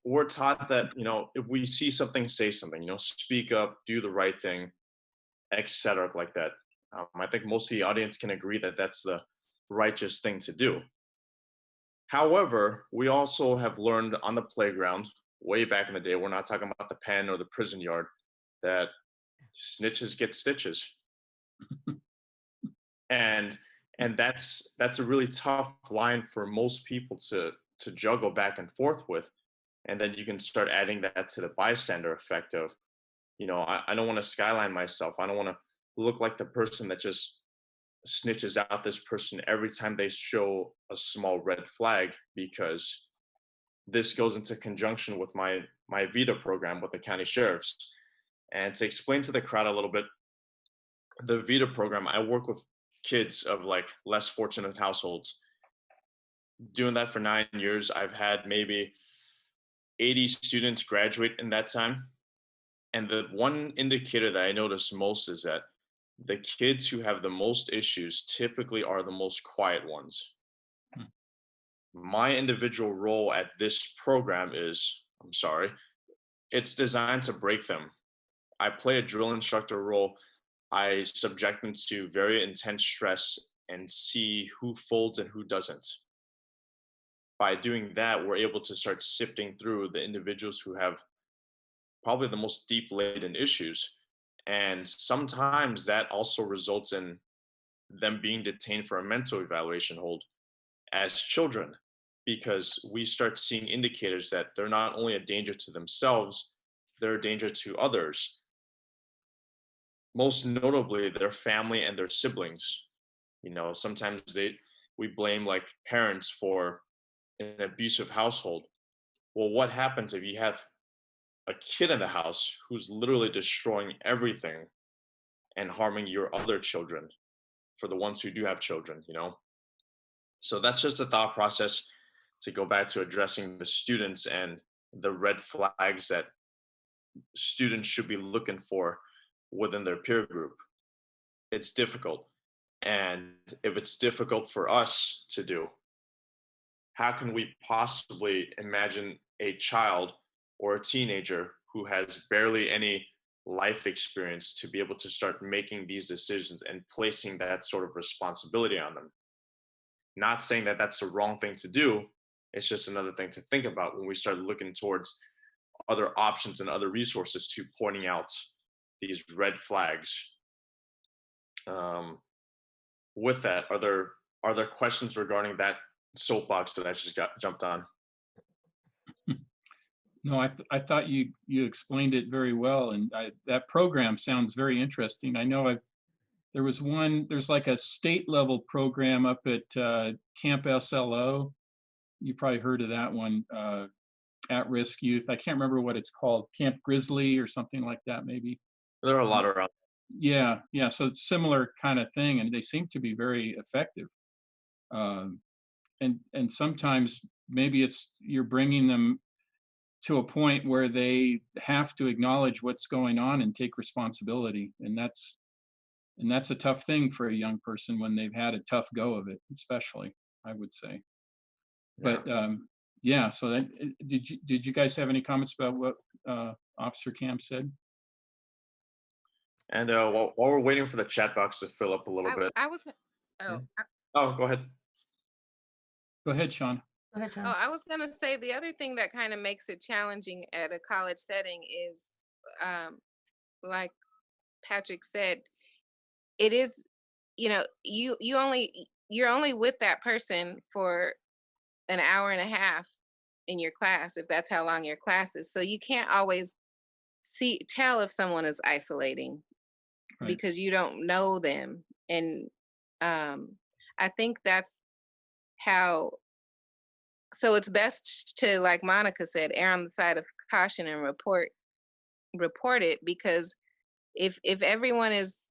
we're taught that if we see something, say something, speak up, do the right thing, etc., like that. I think most of the audience can agree that that's the righteous thing to do. However, we also have learned on the playground way back in the day, we're not talking about the pen or the prison yard, that snitches get stitches. and and that's a really tough line for most people to juggle back and forth with. And then you can start adding that to the bystander effect of, I don't want to skyline myself. I don't want to look like the person that just snitches out this person every time they show a small red flag, because this goes into conjunction with my VITA program with the county sheriffs. And to explain to the crowd a little bit, the VITA program, I work with kids of like less fortunate households. Doing that for 9 years, I've had maybe 80 students graduate in that time. And the one indicator that I notice most is that the kids who have the most issues typically are the most quiet ones. My individual role at this program is, I'm sorry, it's designed to break them. I play a drill instructor role. I subject them to very intense stress and see who folds and who doesn't. By doing that, we're able to start sifting through the individuals who have probably the most deep laden issues. And sometimes that also results in them being detained for a mental evaluation hold as children, because we start seeing indicators that they're not only a danger to themselves, they're a danger to others. Most notably, their family and their siblings. Sometimes we blame like parents for an abusive household. Well, what happens if you have a kid in the house who's literally destroying everything and harming your other children, for the ones who do have children? So that's just a thought process to go back to addressing the students and the red flags that students should be looking for within their peer group. It's difficult. And if it's difficult for us to do, how can we possibly imagine a child or a teenager who has barely any life experience to be able to start making these decisions and placing that sort of responsibility on them? Not saying that that's the wrong thing to do. It's just another thing to think about when we start looking towards other options and other resources to pointing out these red flags. With that, are there questions regarding that soapbox that I just jumped on? No, I thought you explained it very well, and that program sounds very interesting. I know there's like a state level program up at Camp SLO. You probably heard of that one, at-risk youth. I can't remember what it's called, Camp Grizzly or something like that, maybe. There are a lot around. Yeah. So it's similar kind of thing, and they seem to be very effective. And sometimes maybe you're bringing them to a point where they have to acknowledge what's going on and take responsibility, and that's a tough thing for a young person when they've had a tough go of it, especially, I would say. But yeah. So then, did you guys have any comments about what Officer Cam said? And while we're waiting for the chat box to fill up a little bit. I was. Oh, go ahead. Go ahead, Sean. Go ahead, Sean. Oh, I was gonna say the other thing that kind of makes it challenging at a college setting is, like Patrick said, it is, you're only with that person for an hour and a half, in your class if that's how long your class is. So you can't always tell if someone is isolating Right. because you don't know them. And I think that's how, so it's best to, like Monica said, err on the side of caution and report it, because if everyone is,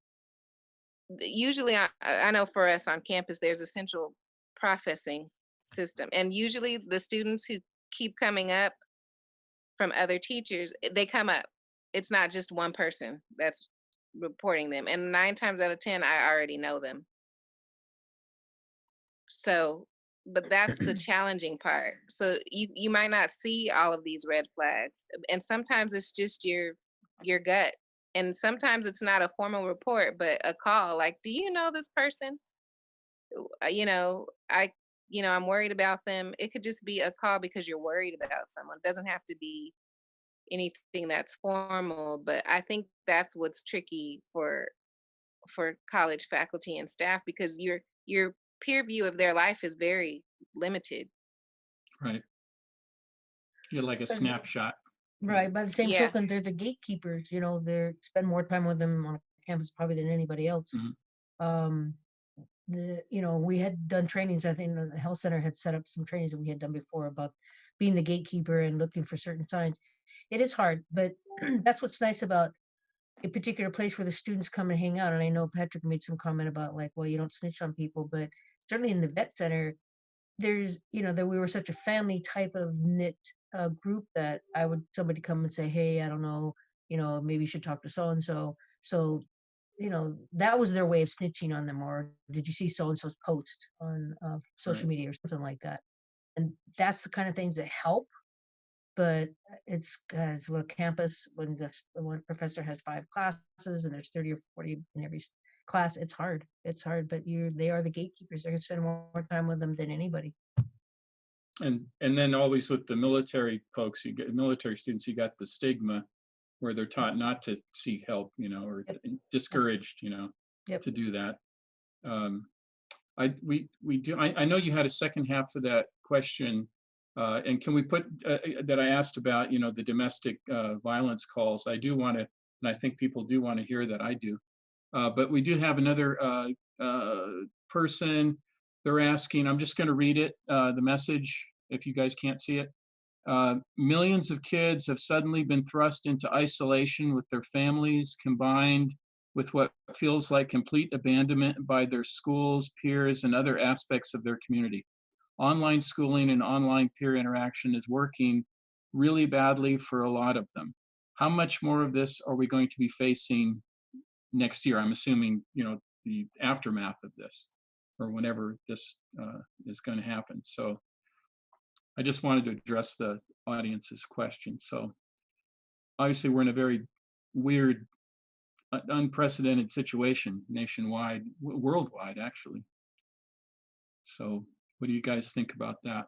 usually I know for us on campus there's a central processing system, and usually the students who keep coming up from other teachers, they come up. It's not just one person that's reporting them, and 9 times out of 10 I already know them. So, but that's the challenging part. So you might not see all of these red flags, and sometimes it's just your gut, and sometimes it's not a formal report but a call, like, do you know this person? You know, I'm worried about them. It could just be a call because you're worried about someone. It doesn't have to be anything that's formal, but I think that's what's tricky for college faculty and staff, because your peer view of their life is very limited. Right. You're like a Because- snapshot. Right. By the same Yeah. token, they're the gatekeepers. You know, they spend more time with them on campus probably than anybody else. Mhm. We had done trainings. I think the health center had set up some trainings that we had done before about being the gatekeeper and looking for certain signs. It is hard, but that's what's nice about a particular place where the students come and hang out. And I know Patrick made some comment about, like, well, you don't snitch on people, but certainly in the vet center, there's, that we were such a family type of knit group that somebody come and say, hey, I don't know, maybe you should talk to so and so. So, that was their way of snitching on them. Or did you see so and so's post on social Right. media or something like that? And that's the kind of things that help. But it's what campus, when one professor has 5 classes and there's 30 or 40 in every class, it's hard. It's hard, but they are the gatekeepers. They're gonna spend more time with them than anybody. And then always with the military folks, you get military students, you got the stigma where they're taught not to seek help, or discouraged, Yep. to do that. I know you had a second half of that question, and can we put that I asked about, the domestic violence calls. I do want to, and I think people do want to hear that. I do, but we do have another person. They're asking. I'm just going to read it. The message, if you guys can't see it. Millions of kids have suddenly been thrust into isolation with their families, combined with what feels like complete abandonment by their schools, peers, and other aspects of their community. Online schooling and online peer interaction is working really badly for a lot of them. How much more of this are we going to be facing next year? I'm assuming, the aftermath of this, or whenever this is going to happen. So I just wanted to address the audience's question. So obviously we're in a very weird, unprecedented situation nationwide, worldwide, actually. So what do you guys think about that?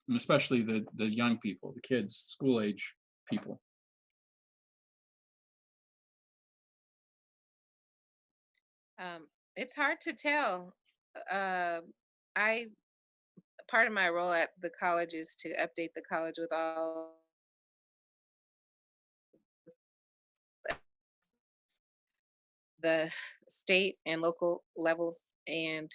And especially the young people, the kids, school age people. It's hard to tell. Part of my role at the college is to update the college with all the state and local levels, and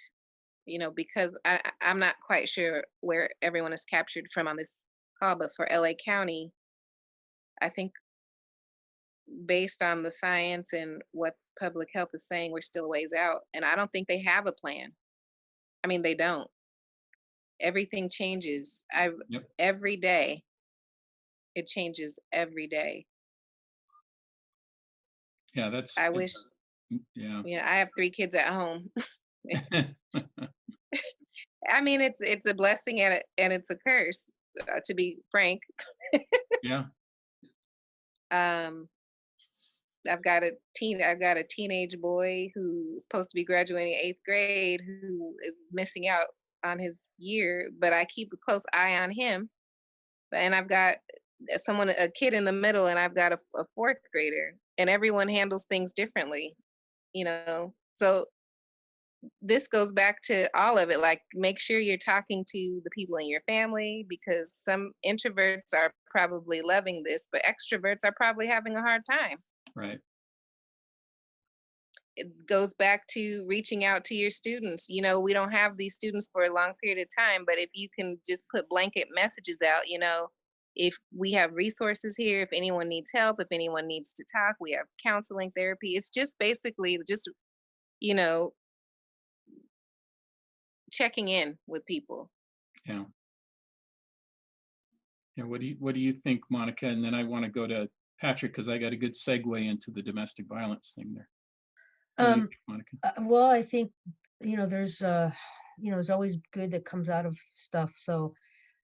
because I'm not quite sure where everyone is captured from on this call, but for LA County, I think based on the science and what public health is saying, we're still ways out, and I don't think they have a plan. I mean, they don't. Everything changes. Yep. Every day. It changes every day. Yeah, that's. I wish. Yeah. Yeah, I have 3 kids at home. I mean, it's a blessing and it's a curse, to be frank. Yeah. I've got a teenage boy who's supposed to be graduating 8th grade who is missing out on his year, but I keep a close eye on him. And I've got a kid in the middle, and I've got a 4th grader, and everyone handles things differently, So this goes back to all of it. Like, make sure you're talking to the people in your family, because some introverts are probably loving this, but extroverts are probably having a hard time. Right. It goes back to reaching out to your students. You know, we don't have these students for a long period of time, but if you can just put blanket messages out, you know, if we have resources here, if anyone needs help, if anyone needs to talk, we have counseling, therapy. It's just basically just, you know, checking in with people. Yeah. Yeah. What do you think, Monica? And then I want to go to Patrick because I got a good segue into the domestic violence thing there. What do you think, Monica? Well, I think, there's there's always good that comes out of stuff. So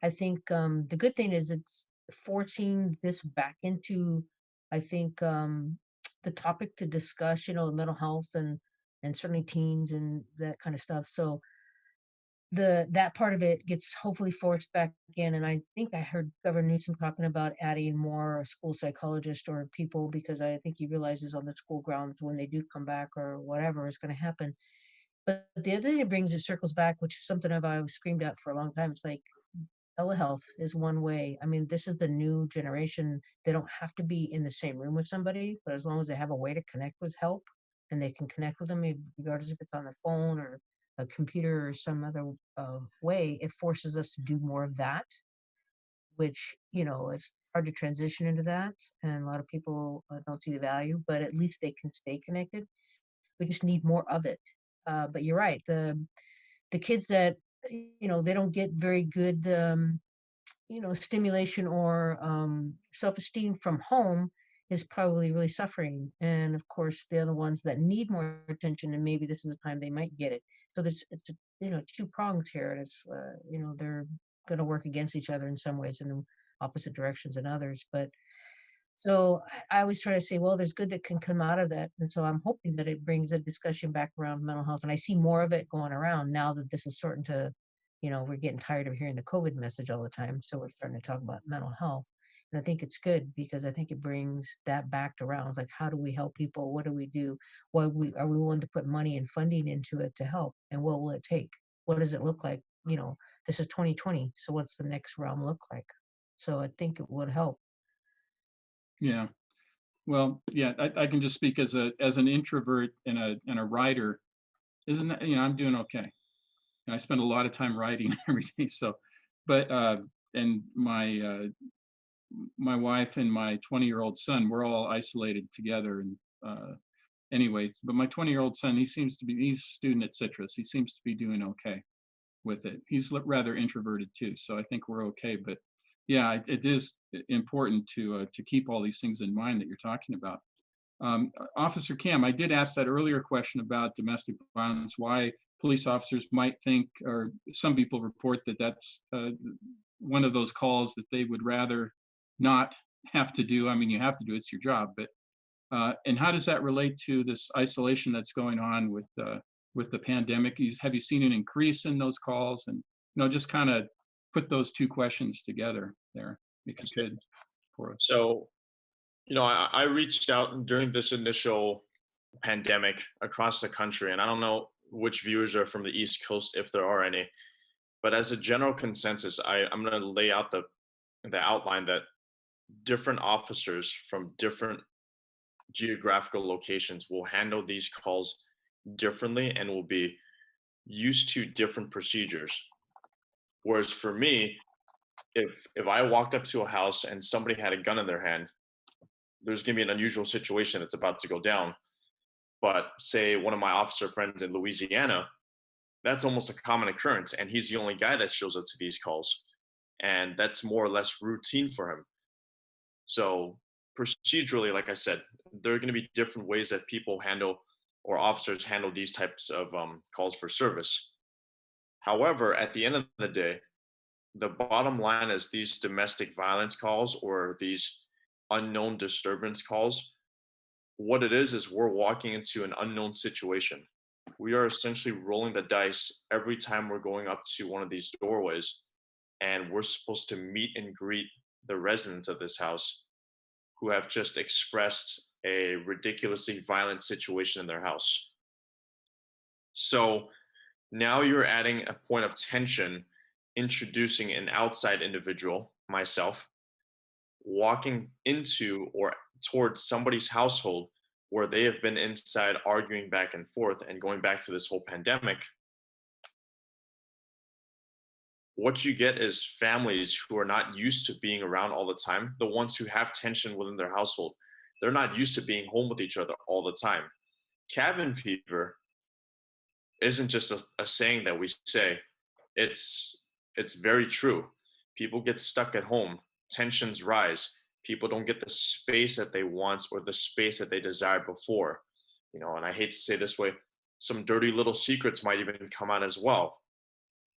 I think the good thing is it's forcing this back into, I think, the topic to discuss, mental health and certainly teens and that kind of stuff. So that part of it gets hopefully forced back in. And I think I heard Governor Newsom talking about adding more school psychologists or people, because I think he realizes on the school grounds when they do come back or whatever is going to happen. But the other thing it brings, it circles back, which is something I've screamed at for a long time. It's like telehealth is one way. I mean, this is the new generation. They don't have to be in the same room with somebody, but as long as they have a way to connect with help and they can connect with them, regardless if it's on their phone or a computer or some other way, it forces us to do more of that, which, it's hard to transition into that. And a lot of people don't see the value, but at least they can stay connected. We just need more of it. But you're right. The kids that, they don't get very good, stimulation or self-esteem from home is probably really suffering. And of course, they're the ones that need more attention, and maybe this is the time they might get it. So it's two prongs here, and it's they're going to work against each other in some ways and in opposite directions in others. But so I always try to say, well, there's good that can come out of that. And so I'm hoping that it brings a discussion back around mental health. And I see more of it going around now that this is starting to, we're getting tired of hearing the COVID message all the time. So we're starting to talk about mental health. And I think it's good because I think it brings that back around. It's like, how do we help people? What do we do? Are we willing to put money and funding into it to help? And what will it take? What does it look like? This is 2020. So what's the next realm look like? So I think it would help. Yeah. Well, yeah, I can just speak as an introvert and a writer. Isn't that, I'm doing okay. I spend a lot of time writing every day. So, but and my wife and my 20-year-old son, we're all isolated together. And anyways, but my 20-year-old son, he's a student at Citrus. He seems to be doing okay with it. He's rather introverted too, so I think we're okay. But yeah, it is important to keep all these things in mind that you're talking about. Officer Cam, I did ask that earlier question about domestic violence, why police officers might think, or some people report that that's one of those calls that they would rather not have to do. I mean, you have to do it, it's your job, but and how does that relate to this isolation that's going on with the pandemic? Have you seen an increase in those calls? And just kind of put those two questions together there, if you could, for us. So, I reached out during this initial pandemic across the country, and I don't know which viewers are from the East Coast, if there are any, but as a general consensus, I'm going to lay out the outline that different officers from different geographical locations will handle these calls differently and will be used to different procedures. Whereas for me, if I walked up to a house and somebody had a gun in their hand, there's going to be an unusual situation that's about to go down. But say one of my officer friends in Louisiana, that's almost a common occurrence, and he's the only guy that shows up to these calls, and that's more or less routine for him. So procedurally, like I said, there are going to be different ways that people handle, or officers handle, these types of calls for service. However, at the end of the day, the bottom line is these domestic violence calls or these unknown disturbance calls, what it is we're walking into an unknown situation. We are essentially rolling the dice every time we're going up to one of these doorways, and we're supposed to meet and greet the residents of this house who have just expressed a ridiculously violent situation in their house. So now you're adding a point of tension, introducing an outside individual, myself, walking into or towards somebody's household where they have been inside arguing back and forth and going back to this whole pandemic. What you get is families who are not used to being around all the time, the ones who have tension within their household. They're not used to being home with each other all the time. Cabin fever isn't just a saying that we say. It's very true. People get stuck at home, tensions rise, people don't get the space that they want or the space that they desired before. And I hate to say this way, some dirty little secrets might even come out as well.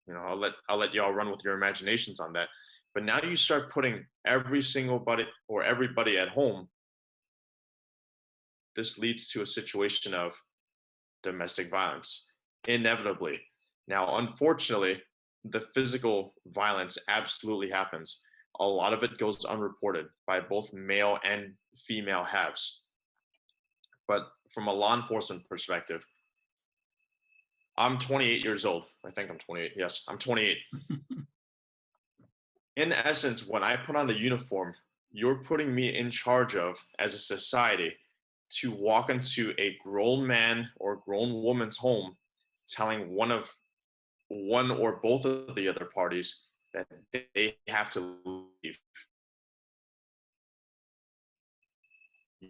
I'll let y'all run with your imaginations on that. But now you start putting every single buddy or everybody at home. This leads to a situation of domestic violence, inevitably. Now, unfortunately, the physical violence absolutely happens. A lot of it goes unreported by both male and female halves. But from a law enforcement perspective, I'm 28 years old. I think I'm 28. Yes, I'm 28. In essence, when I put on the uniform, you're putting me in charge of, as a society, to walk into a grown man or grown woman's home, telling one or both of the other parties that they have to leave.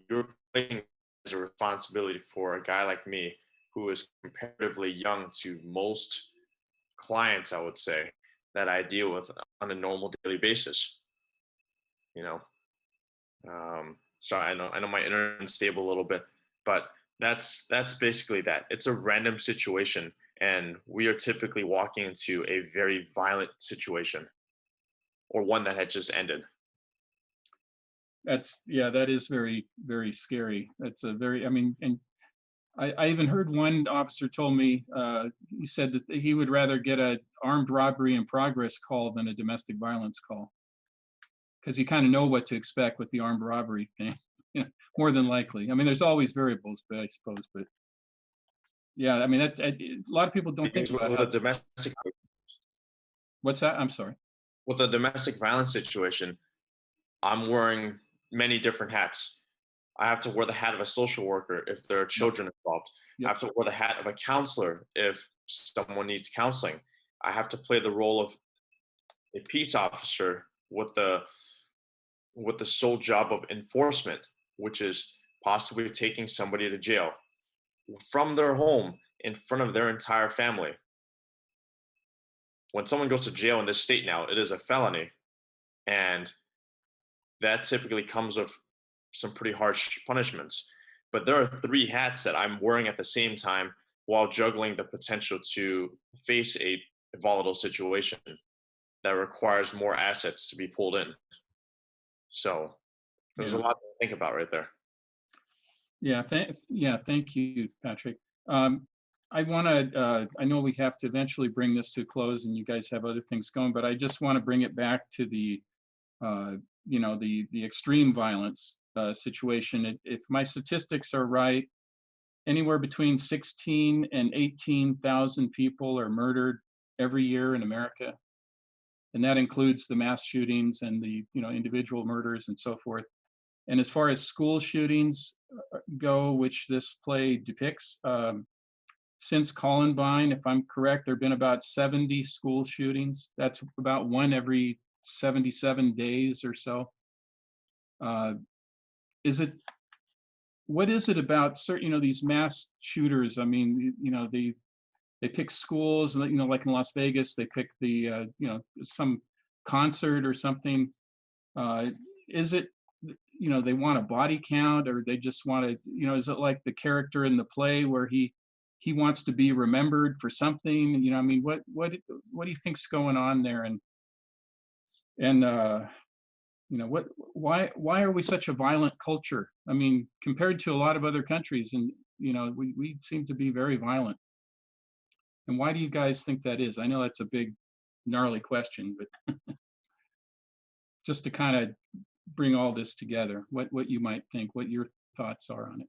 You're placing as a responsibility for a guy like me, who is comparatively young to most clients, I would say, that I deal with on a normal daily basis. So I know my internet's stable a little bit, but that's basically that. It's a random situation, and we are typically walking into a very violent situation, or one that had just ended. That is very, very scary. That's a very, and I even heard one officer told me, he said that he would rather get an armed robbery in progress call than a domestic violence call, because you kind of know what to expect with the armed robbery thing, more than likely. There's always variables, but I suppose, but yeah, a lot of people don't think about with how, a domestic. What's that? I'm sorry. With a domestic violence situation, I'm wearing many different hats. I have to wear the hat of a social worker if there are children involved. I have to wear the hat of a counselor if someone needs counseling. I have to play the role of a peace officer with the sole job of enforcement, which is possibly taking somebody to jail from their home in front of their entire family. When someone goes to jail in this state now, it is a felony, and that typically comes with some pretty harsh punishments. But there are 3 hats that I'm wearing at the same time while juggling the potential to face a volatile situation that requires more assets to be pulled in. So there's a lot to think about right there. Thank you, Patrick. I know we have to eventually bring this to a close, and you guys have other things going, but I just want to bring it back to the extreme violence situation. If my statistics are right, anywhere between 16 and 18,000 people are murdered every year in America, and that includes the mass shootings and the individual murders and so forth. And as far as school shootings go, which this play depicts, since Columbine, if I'm correct, there have been about 70 school shootings. That's about one every 77 days or so. What is it about certain, these mass shooters? They pick schools, like in Las Vegas, they pick the, some concert or something. Is it, they want a body count, or they just want to, is it like the character in the play where he wants to be remembered for something? What do you think's going on there? Why are we such a violent culture? Compared to a lot of other countries, and we seem to be very violent. And why do you guys think that is? I know that's a big, gnarly question, but just to kind of bring all this together, what you might think, what your thoughts are on it.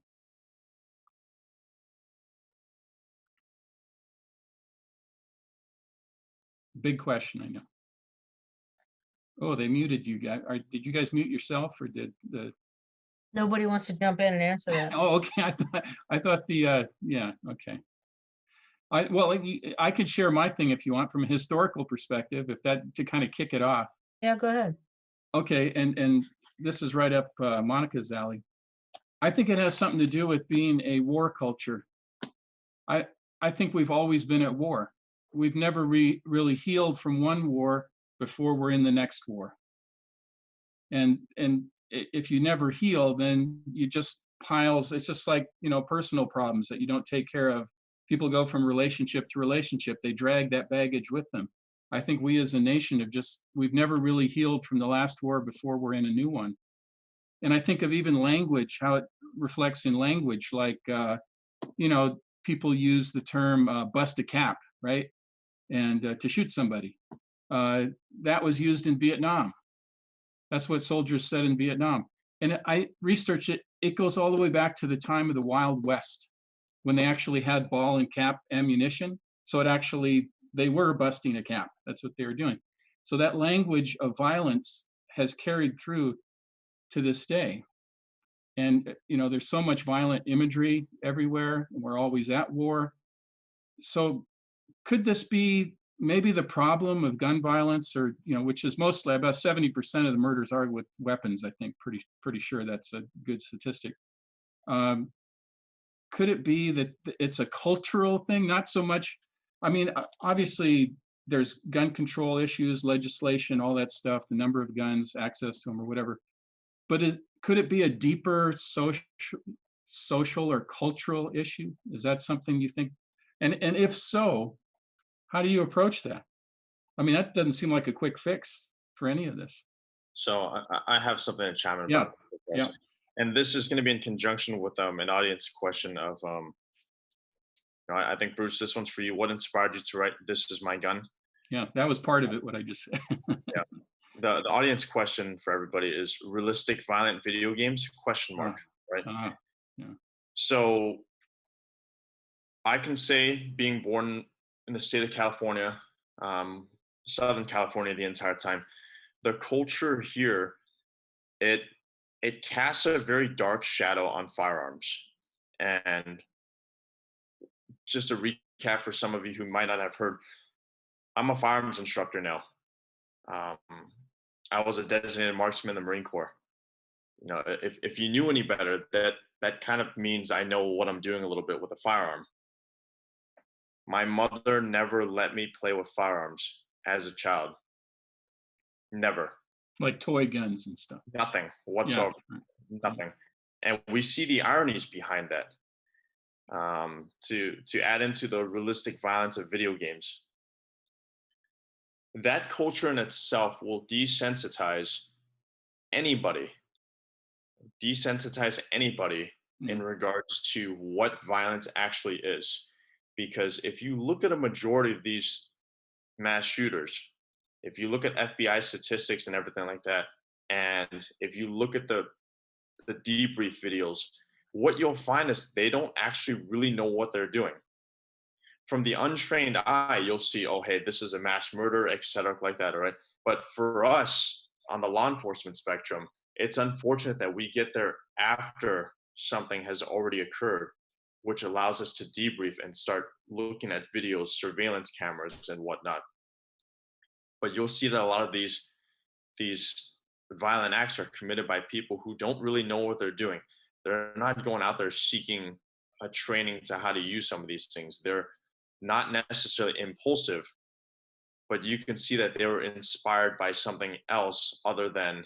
Big question, I know. Oh, they muted you guys. Did you guys mute yourself, or did the? Nobody wants to jump in and answer that. Oh, okay. I thought the yeah, okay. I could share my thing if you want from a historical perspective, if that to kind of kick it off. Yeah, go ahead. Okay, and this is right up Monica's alley. I think it has something to do with being a war culture. I think we've always been at war. We've never really healed from one war before we're in the next war. And if you never heal, then you just piles. It's just like, you know, personal problems that you don't take care of. People go from relationship to relationship. They drag that baggage with them. I think we as a nation we've never really healed from the last war before we're in a new one. And I think of even language, how it reflects in language, like, you know, people use the term bust a cap, right? And to shoot somebody. That was used in Vietnam. That's what soldiers said in Vietnam. And I researched it. It goes all the way back to the time of the Wild West, when they actually had ball and cap ammunition. So they were busting a cap. That's what they were doing. So that language of violence has carried through to this day. And, you know, there's so much violent imagery everywhere, and we're always at war. So could this be maybe the problem of gun violence, or, you know, which is mostly about 70% of the murders are with weapons, I think, pretty sure that's a good statistic. Could it be that it's a cultural thing? Not so much, I mean, obviously there's gun control issues, legislation, all that stuff, the number of guns, access to them or whatever. But could it be a deeper social or cultural issue? Is that something you think? And if so, how do you approach that? I mean, that doesn't seem like a quick fix for any of this. So I have something to chime in Yeah. about. Yeah. And this is going to be in conjunction with an audience question of, I think, Bruce, this one's for you. What inspired you to write "This Is My Gun"? Yeah, that was part of it, what I just said. Yeah. The audience question for everybody is realistic violent video games, question mark, right? Yeah. So I can say, being born in the state of California, Southern California the entire time, the culture here, it casts a very dark shadow on firearms. And just to recap for some of you who might not have heard, I'm a firearms instructor now. I was a designated marksman in the Marine Corps. You know, if you knew any better, that kind of means I know what I'm doing a little bit with a firearm. My mother never let me play with firearms as a child. Never. Like toy guns and stuff. Nothing whatsoever. Yeah. Nothing. And we see the ironies behind that. To add into the realistic violence of video games, that culture in itself will desensitize anybody in regards to what violence actually is. Because if you look at a majority of these mass shooters, if you look at FBI statistics and everything like that, and if you look at the debrief videos, what you'll find is they don't actually really know what they're doing. From the untrained eye, you'll see, oh, hey, this is a mass murder, et cetera, like that, all right? But for us on the law enforcement spectrum, it's unfortunate that we get there after something has already occurred, which allows us to debrief and start looking at videos, surveillance cameras, and whatnot. But you'll see that a lot of these violent acts are committed by people who don't really know what they're doing. They're not going out there seeking a training to how to use some of these things. They're not necessarily impulsive, but you can see that they were inspired by something else other than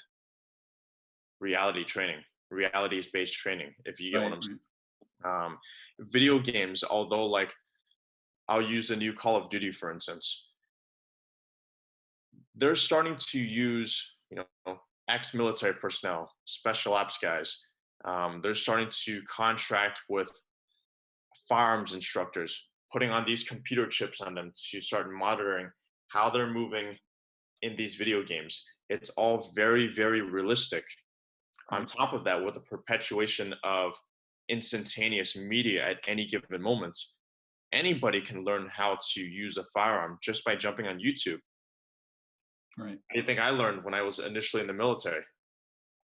realities-based training, if you get what I'm saying. Video games, although, like, I'll use the new Call of Duty, for instance. They're starting to use, ex-military personnel, special ops guys. They're starting to contract with firearms instructors, putting on these computer chips on them to start monitoring how they're moving in these video games. It's all very, very realistic. On top of that, with the perpetuation of instantaneous media at any given moment, anybody can learn how to use a firearm just by jumping on YouTube. Right. I think I learned when I was initially in the military.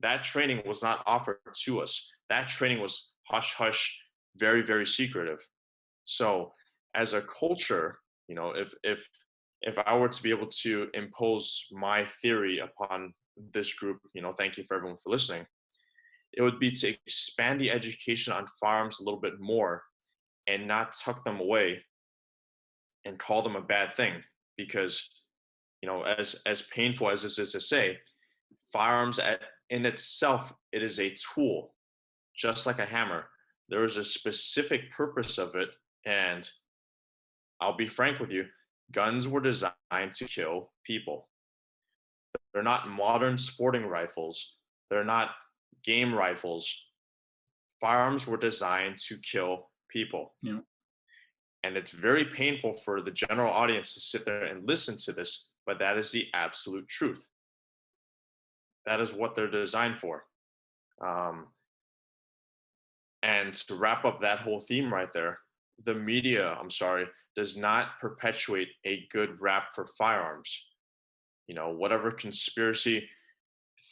That training was not offered to us. That training was hush hush, very, very secretive. So as a culture, if I were to be able to impose my theory upon this group, thank you for everyone for listening, it would be to expand the education on firearms a little bit more and not tuck them away and call them a bad thing. Because, as painful as this is to say, firearms in itself, it is a tool, just like a hammer. There is a specific purpose of it. And I'll be frank with you, guns were designed to kill people. They're not modern sporting rifles. They're not game rifles. Firearms were designed to kill people. Yeah. And it's very painful for the general audience to sit there and listen to this, but that is the absolute truth. That is what they're designed for. And to wrap up that whole theme right there, the media, I'm sorry, does not perpetuate a good rap for firearms. Whatever conspiracy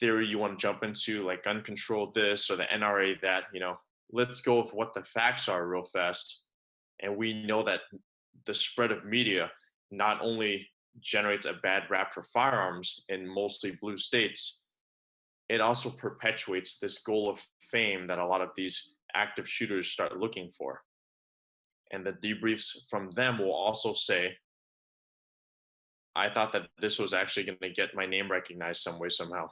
theory you want to jump into, like gun control this or the NRA that, let's go with what the facts are real fast. And we know that the spread of media not only generates a bad rap for firearms in mostly blue states, it also perpetuates this goal of fame that a lot of these active shooters start looking for. And the debriefs from them will also say, I thought that this was actually going to get my name recognized some way, somehow.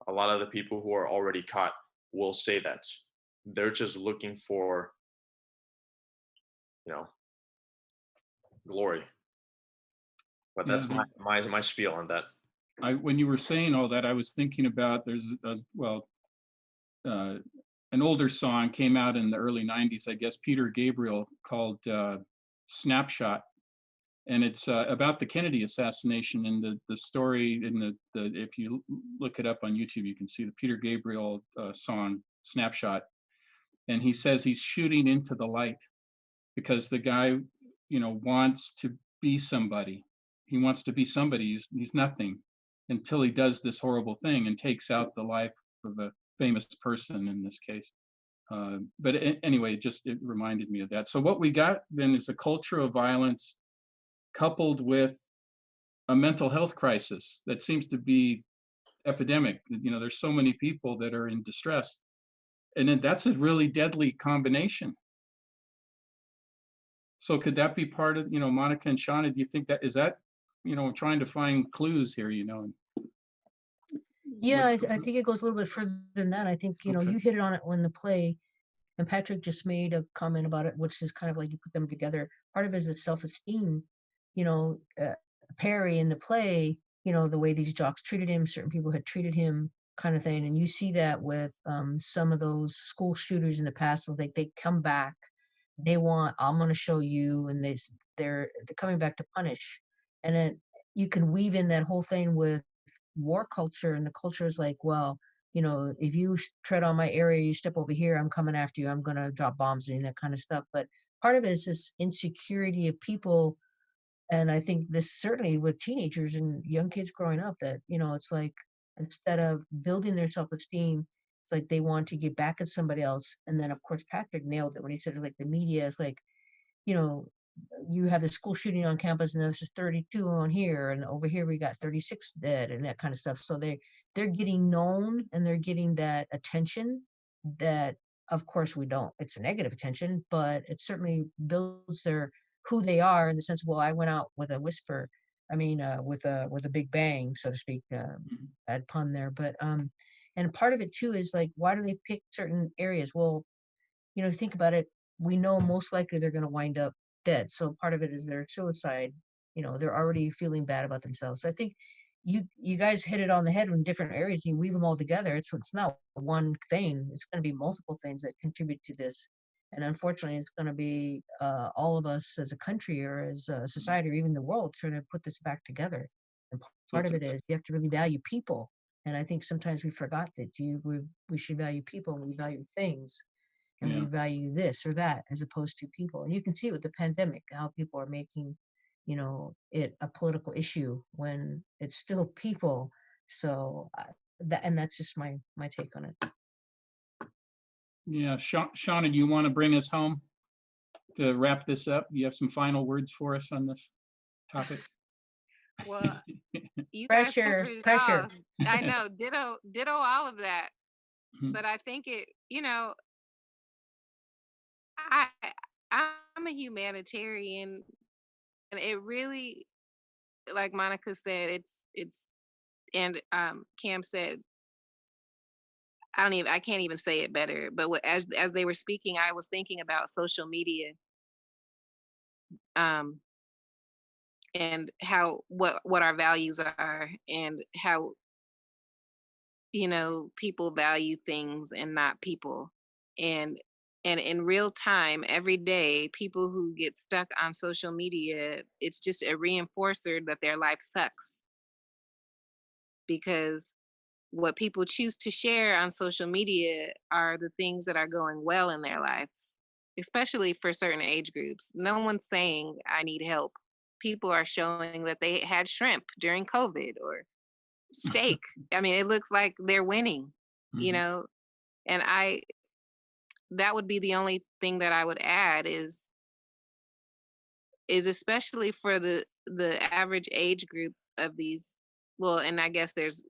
A lot of the people who are already caught will say that. They're just looking for, glory. But Yeah, that's my spiel on that. When you were saying all that, I was thinking about there's an older song came out in the early 90s, I guess, Peter Gabriel, called Snapshot. And it's about the Kennedy assassination, and the story in the if you look it up on YouTube, you can see the Peter Gabriel song Snapshot. And he says he's shooting into the light because the guy, wants to be somebody. He wants to be somebody. He's nothing until he does this horrible thing and takes out the life of a famous person in this case. But anyway, it reminded me of that. So what we got then is a culture of violence coupled with a mental health crisis that seems to be epidemic. There's so many people that are in distress, and then that's a really deadly combination. So could that be part of, Monica and Shauna, do you think that is that, trying to find clues here, Yeah, I think it goes a little bit further than that. I think, Okay. you hit it on it when the play, and Patrick just made a comment about it, which is kind of like you put them together. Part of it is the self-esteem. Perry in the play, the way these jocks treated him, certain people had treated him, kind of thing. And you see that with some of those school shooters in the past. So they come back, I'm going to show you, and they're coming back to punish. And then you can weave in that whole thing with war culture, and the culture is like, well, if you tread on my area, you step over here, I'm coming after you, I'm going to drop bombs and that kind of stuff. But part of it is this insecurity of people. And I think this certainly with teenagers and young kids growing up, that, it's like, instead of building their self-esteem, it's like they want to get back at somebody else. And then of course, Patrick nailed it when he said, like, the media is like, you have the school shooting on campus and there's just 32 on here, and over here we got 36 dead and that kind of stuff. So they're getting known, and they're getting that attention that, of course, we don't. It's a negative attention, but it certainly builds who they are, in the sense, well, I went out with a whisper. I mean, with a big bang, so to speak. Bad pun there, but and part of it too is like, why do they pick certain areas? Well, think about it. We know most likely they're going to wind up dead. So part of it is their suicide. They're already feeling bad about themselves. So I think you guys hit it on the head in different areas. You weave them all together. It's not one thing. It's going to be multiple things that contribute to this. And unfortunately, it's going to be all of us as a country, or as a society, or even the world, trying to put this back together. And part of it is you have to really value people. And I think sometimes we forgot that we should value people, and we value things. and Yeah. we value this or that as opposed to people. And you can see it with the pandemic, how people are making, it a political issue when it's still people. So that's just my take on it. Yeah, Shauna, do you want to bring us home to wrap this up? You have some final words for us on this topic? Well, you guys Pressure, covered it pressure. all. I know, ditto all of that. Mhm. But I think I I'm a humanitarian, and it really, like Monica said, it's and Cam said, I can't even say it better. But as they were speaking, I was thinking about social media, um, and how what our values are, and how people value things and not people, and in real time every day, people who get stuck on social media, it's just a reinforcer that their life sucks, because what people choose to share on social media are the things that are going well in their lives, especially for certain age groups. No one's saying I need help. People are showing that they had shrimp during COVID, or steak. I mean, it looks like they're winning, you Mhm. know? And that would be the only thing that I would add is especially for the average age group of these, well, and I guess there's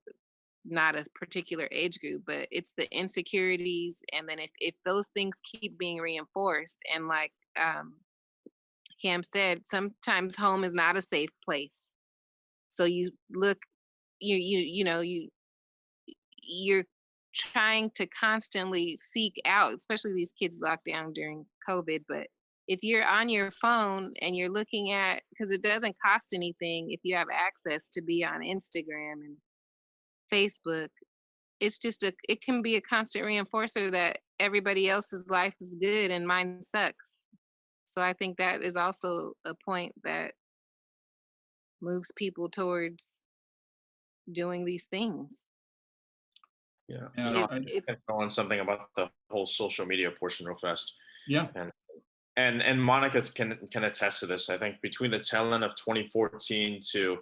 not a particular age group, but it's the insecurities. And then if those things keep being reinforced, and like Cam said, sometimes home is not a safe place. So you look, you're trying to constantly seek out, especially these kids locked down during COVID. But if you're on your phone and you're looking at, because it doesn't cost anything if you have access to be on Instagram and Facebook, it's just it can be a constant reinforcer that everybody else's life is good and mine sucks. So I think that is also a point that moves people towards doing these things. Yeah. Yeah, No, I- It's I throw on something about the whole social media portion real fast. yeah. And Monica can attest to this. I think between the tail end of 2014 to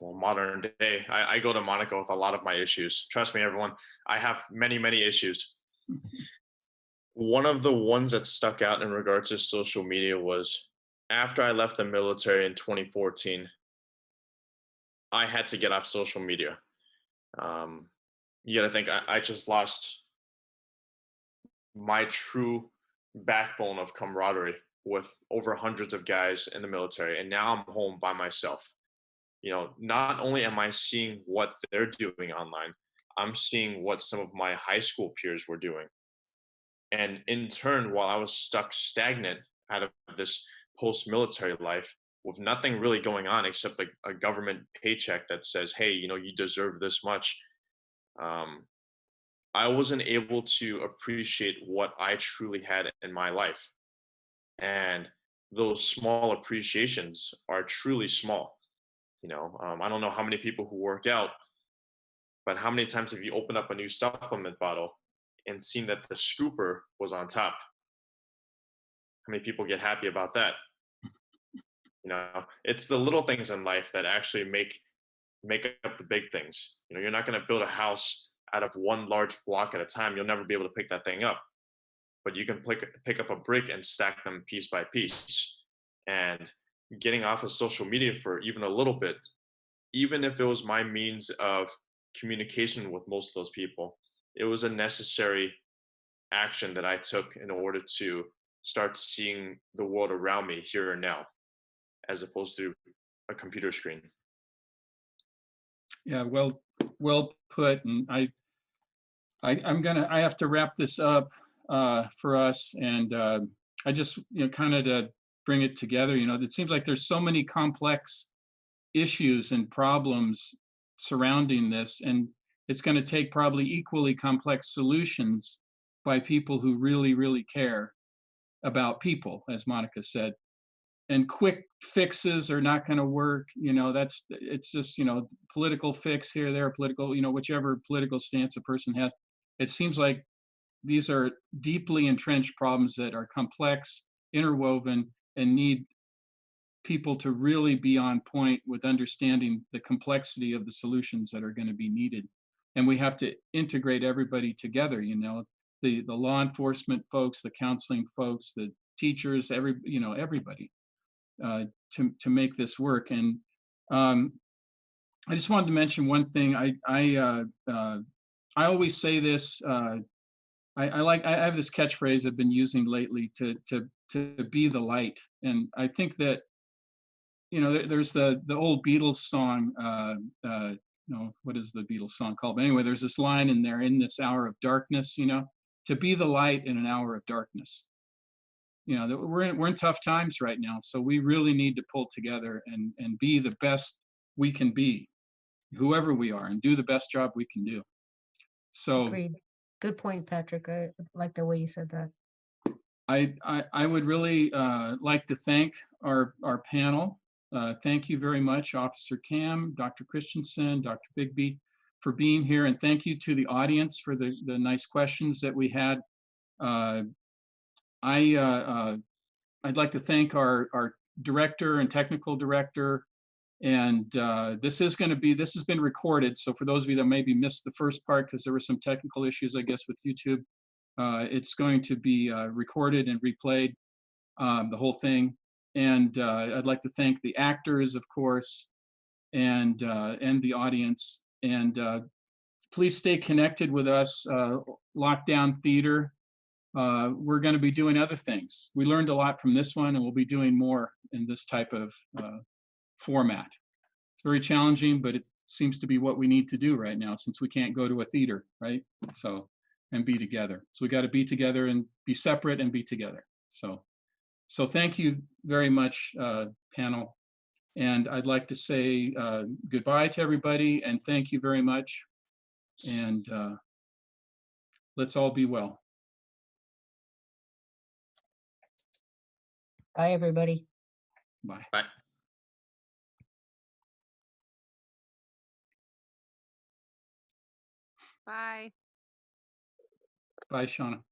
modern day, I go to Monica with a lot of my issues. Trust me, everyone, I have many issues. One of the ones that stuck out in regards to social media was after I left the military in 2014, I had to get off social media. You got to think I just lost my true backbone of camaraderie with over hundreds of guys in the military, and now I'm home by myself. Not only am I seeing what they're doing online, I'm seeing what some of my high school peers were doing. And in turn, while I was stuck stagnant out of this post-military life with nothing really going on except a government paycheck that says, hey, you deserve this much, um, I wasn't able to appreciate what I truly had in my life. And those small appreciations are truly small. I don't know how many people who work out, but how many times have you opened up a new supplement bottle and seen that the scooper was on top? How many people get happy about that? It's the little things in life that actually make up the big things. You're not going to build a house out of one large block at a time. You'll never be able to pick that thing up, but you can pick up a brick and stack them piece by piece. And getting off of social media for even a little bit, even if it was my means of communication with most of those people, it was a necessary action that I took in order to start seeing the world around me here and now, as opposed to a computer screen. Yeah, well put. And I have to wrap this up for us, and I just kind of to bring it together. It seems like there's so many complex issues and problems surrounding this, and it's going to take probably equally complex solutions by people who really care about people, as Monica said. And quick fixes are not going to work. It's just political fix here, there, political, whichever political stance a person has. It seems like these are deeply entrenched problems that are complex, interwoven, and need people to really be on point with understanding the complexity of the solutions that are going to be needed. And we have to integrate everybody together, you know, the law enforcement folks, the counseling folks, the teachers, everybody, to make this work. And I just wanted to mention one thing. I always say this. I have this catchphrase I've been using lately to be the light. And I think that, you know, there's the old Beatles song. No, what is the Beatles song called? But anyway, there's this line in there, in this hour of darkness, you know, to be the light in an hour of darkness. You know, we're in tough times right now, so we really need to pull together and be the best we can be, whoever we are, and do the best job we can do. So Agreed. Good point, Patrick. I like the way you said that. I would really like to thank our panel. Thank you very much, Officer Cam, Dr. Christensen, Dr. Bigby, for being here, and thank you to the audience for the nice questions that we had. I'd like to thank our director and technical director, and this has been recorded, so for those of you that maybe missed the first part because there were some technical issues, I guess, with YouTube, it's going to be recorded and replayed, the whole thing. And I'd like to thank the actors, of course, and the audience. And please stay connected with us, Lockdown Theater. We're going to be doing other things. We learned a lot from this one, and we'll be doing more in this type of format. It's very challenging, but it seems to be what we need to do right now since we can't go to a theater, right? So, and be together. So we got to be together and be separate and be together. So thank you very much, panel. And I'd like to say goodbye to everybody and thank you very much. And let's all be well. Bye, everybody. Bye. Bye. Bye. Bye, Shauna.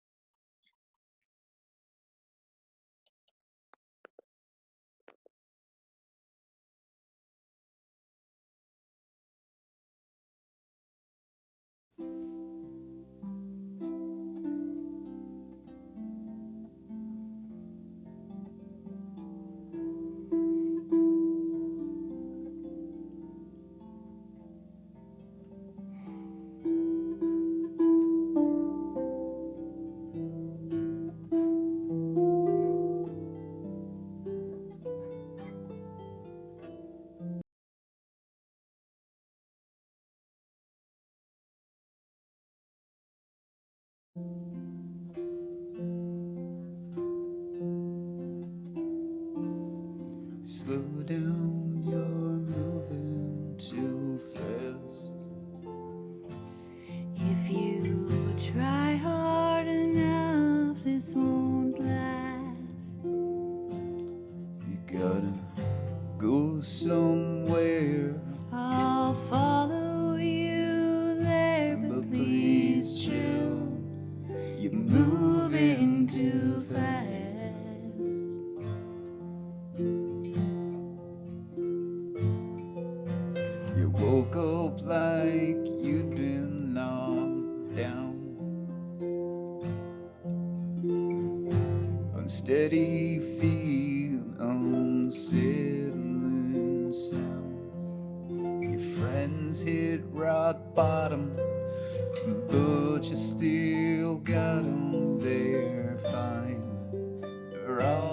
Slow down, you're moving too fast. If you try hard enough, this won't last. You gotta go somewhere. I'll follow you there, but please chill. You're moving too fast. You woke up like you'd been knocked down. Unsteady feet, unsettling sounds. Your friends hit rock bottom, but you still got them there fine. They're all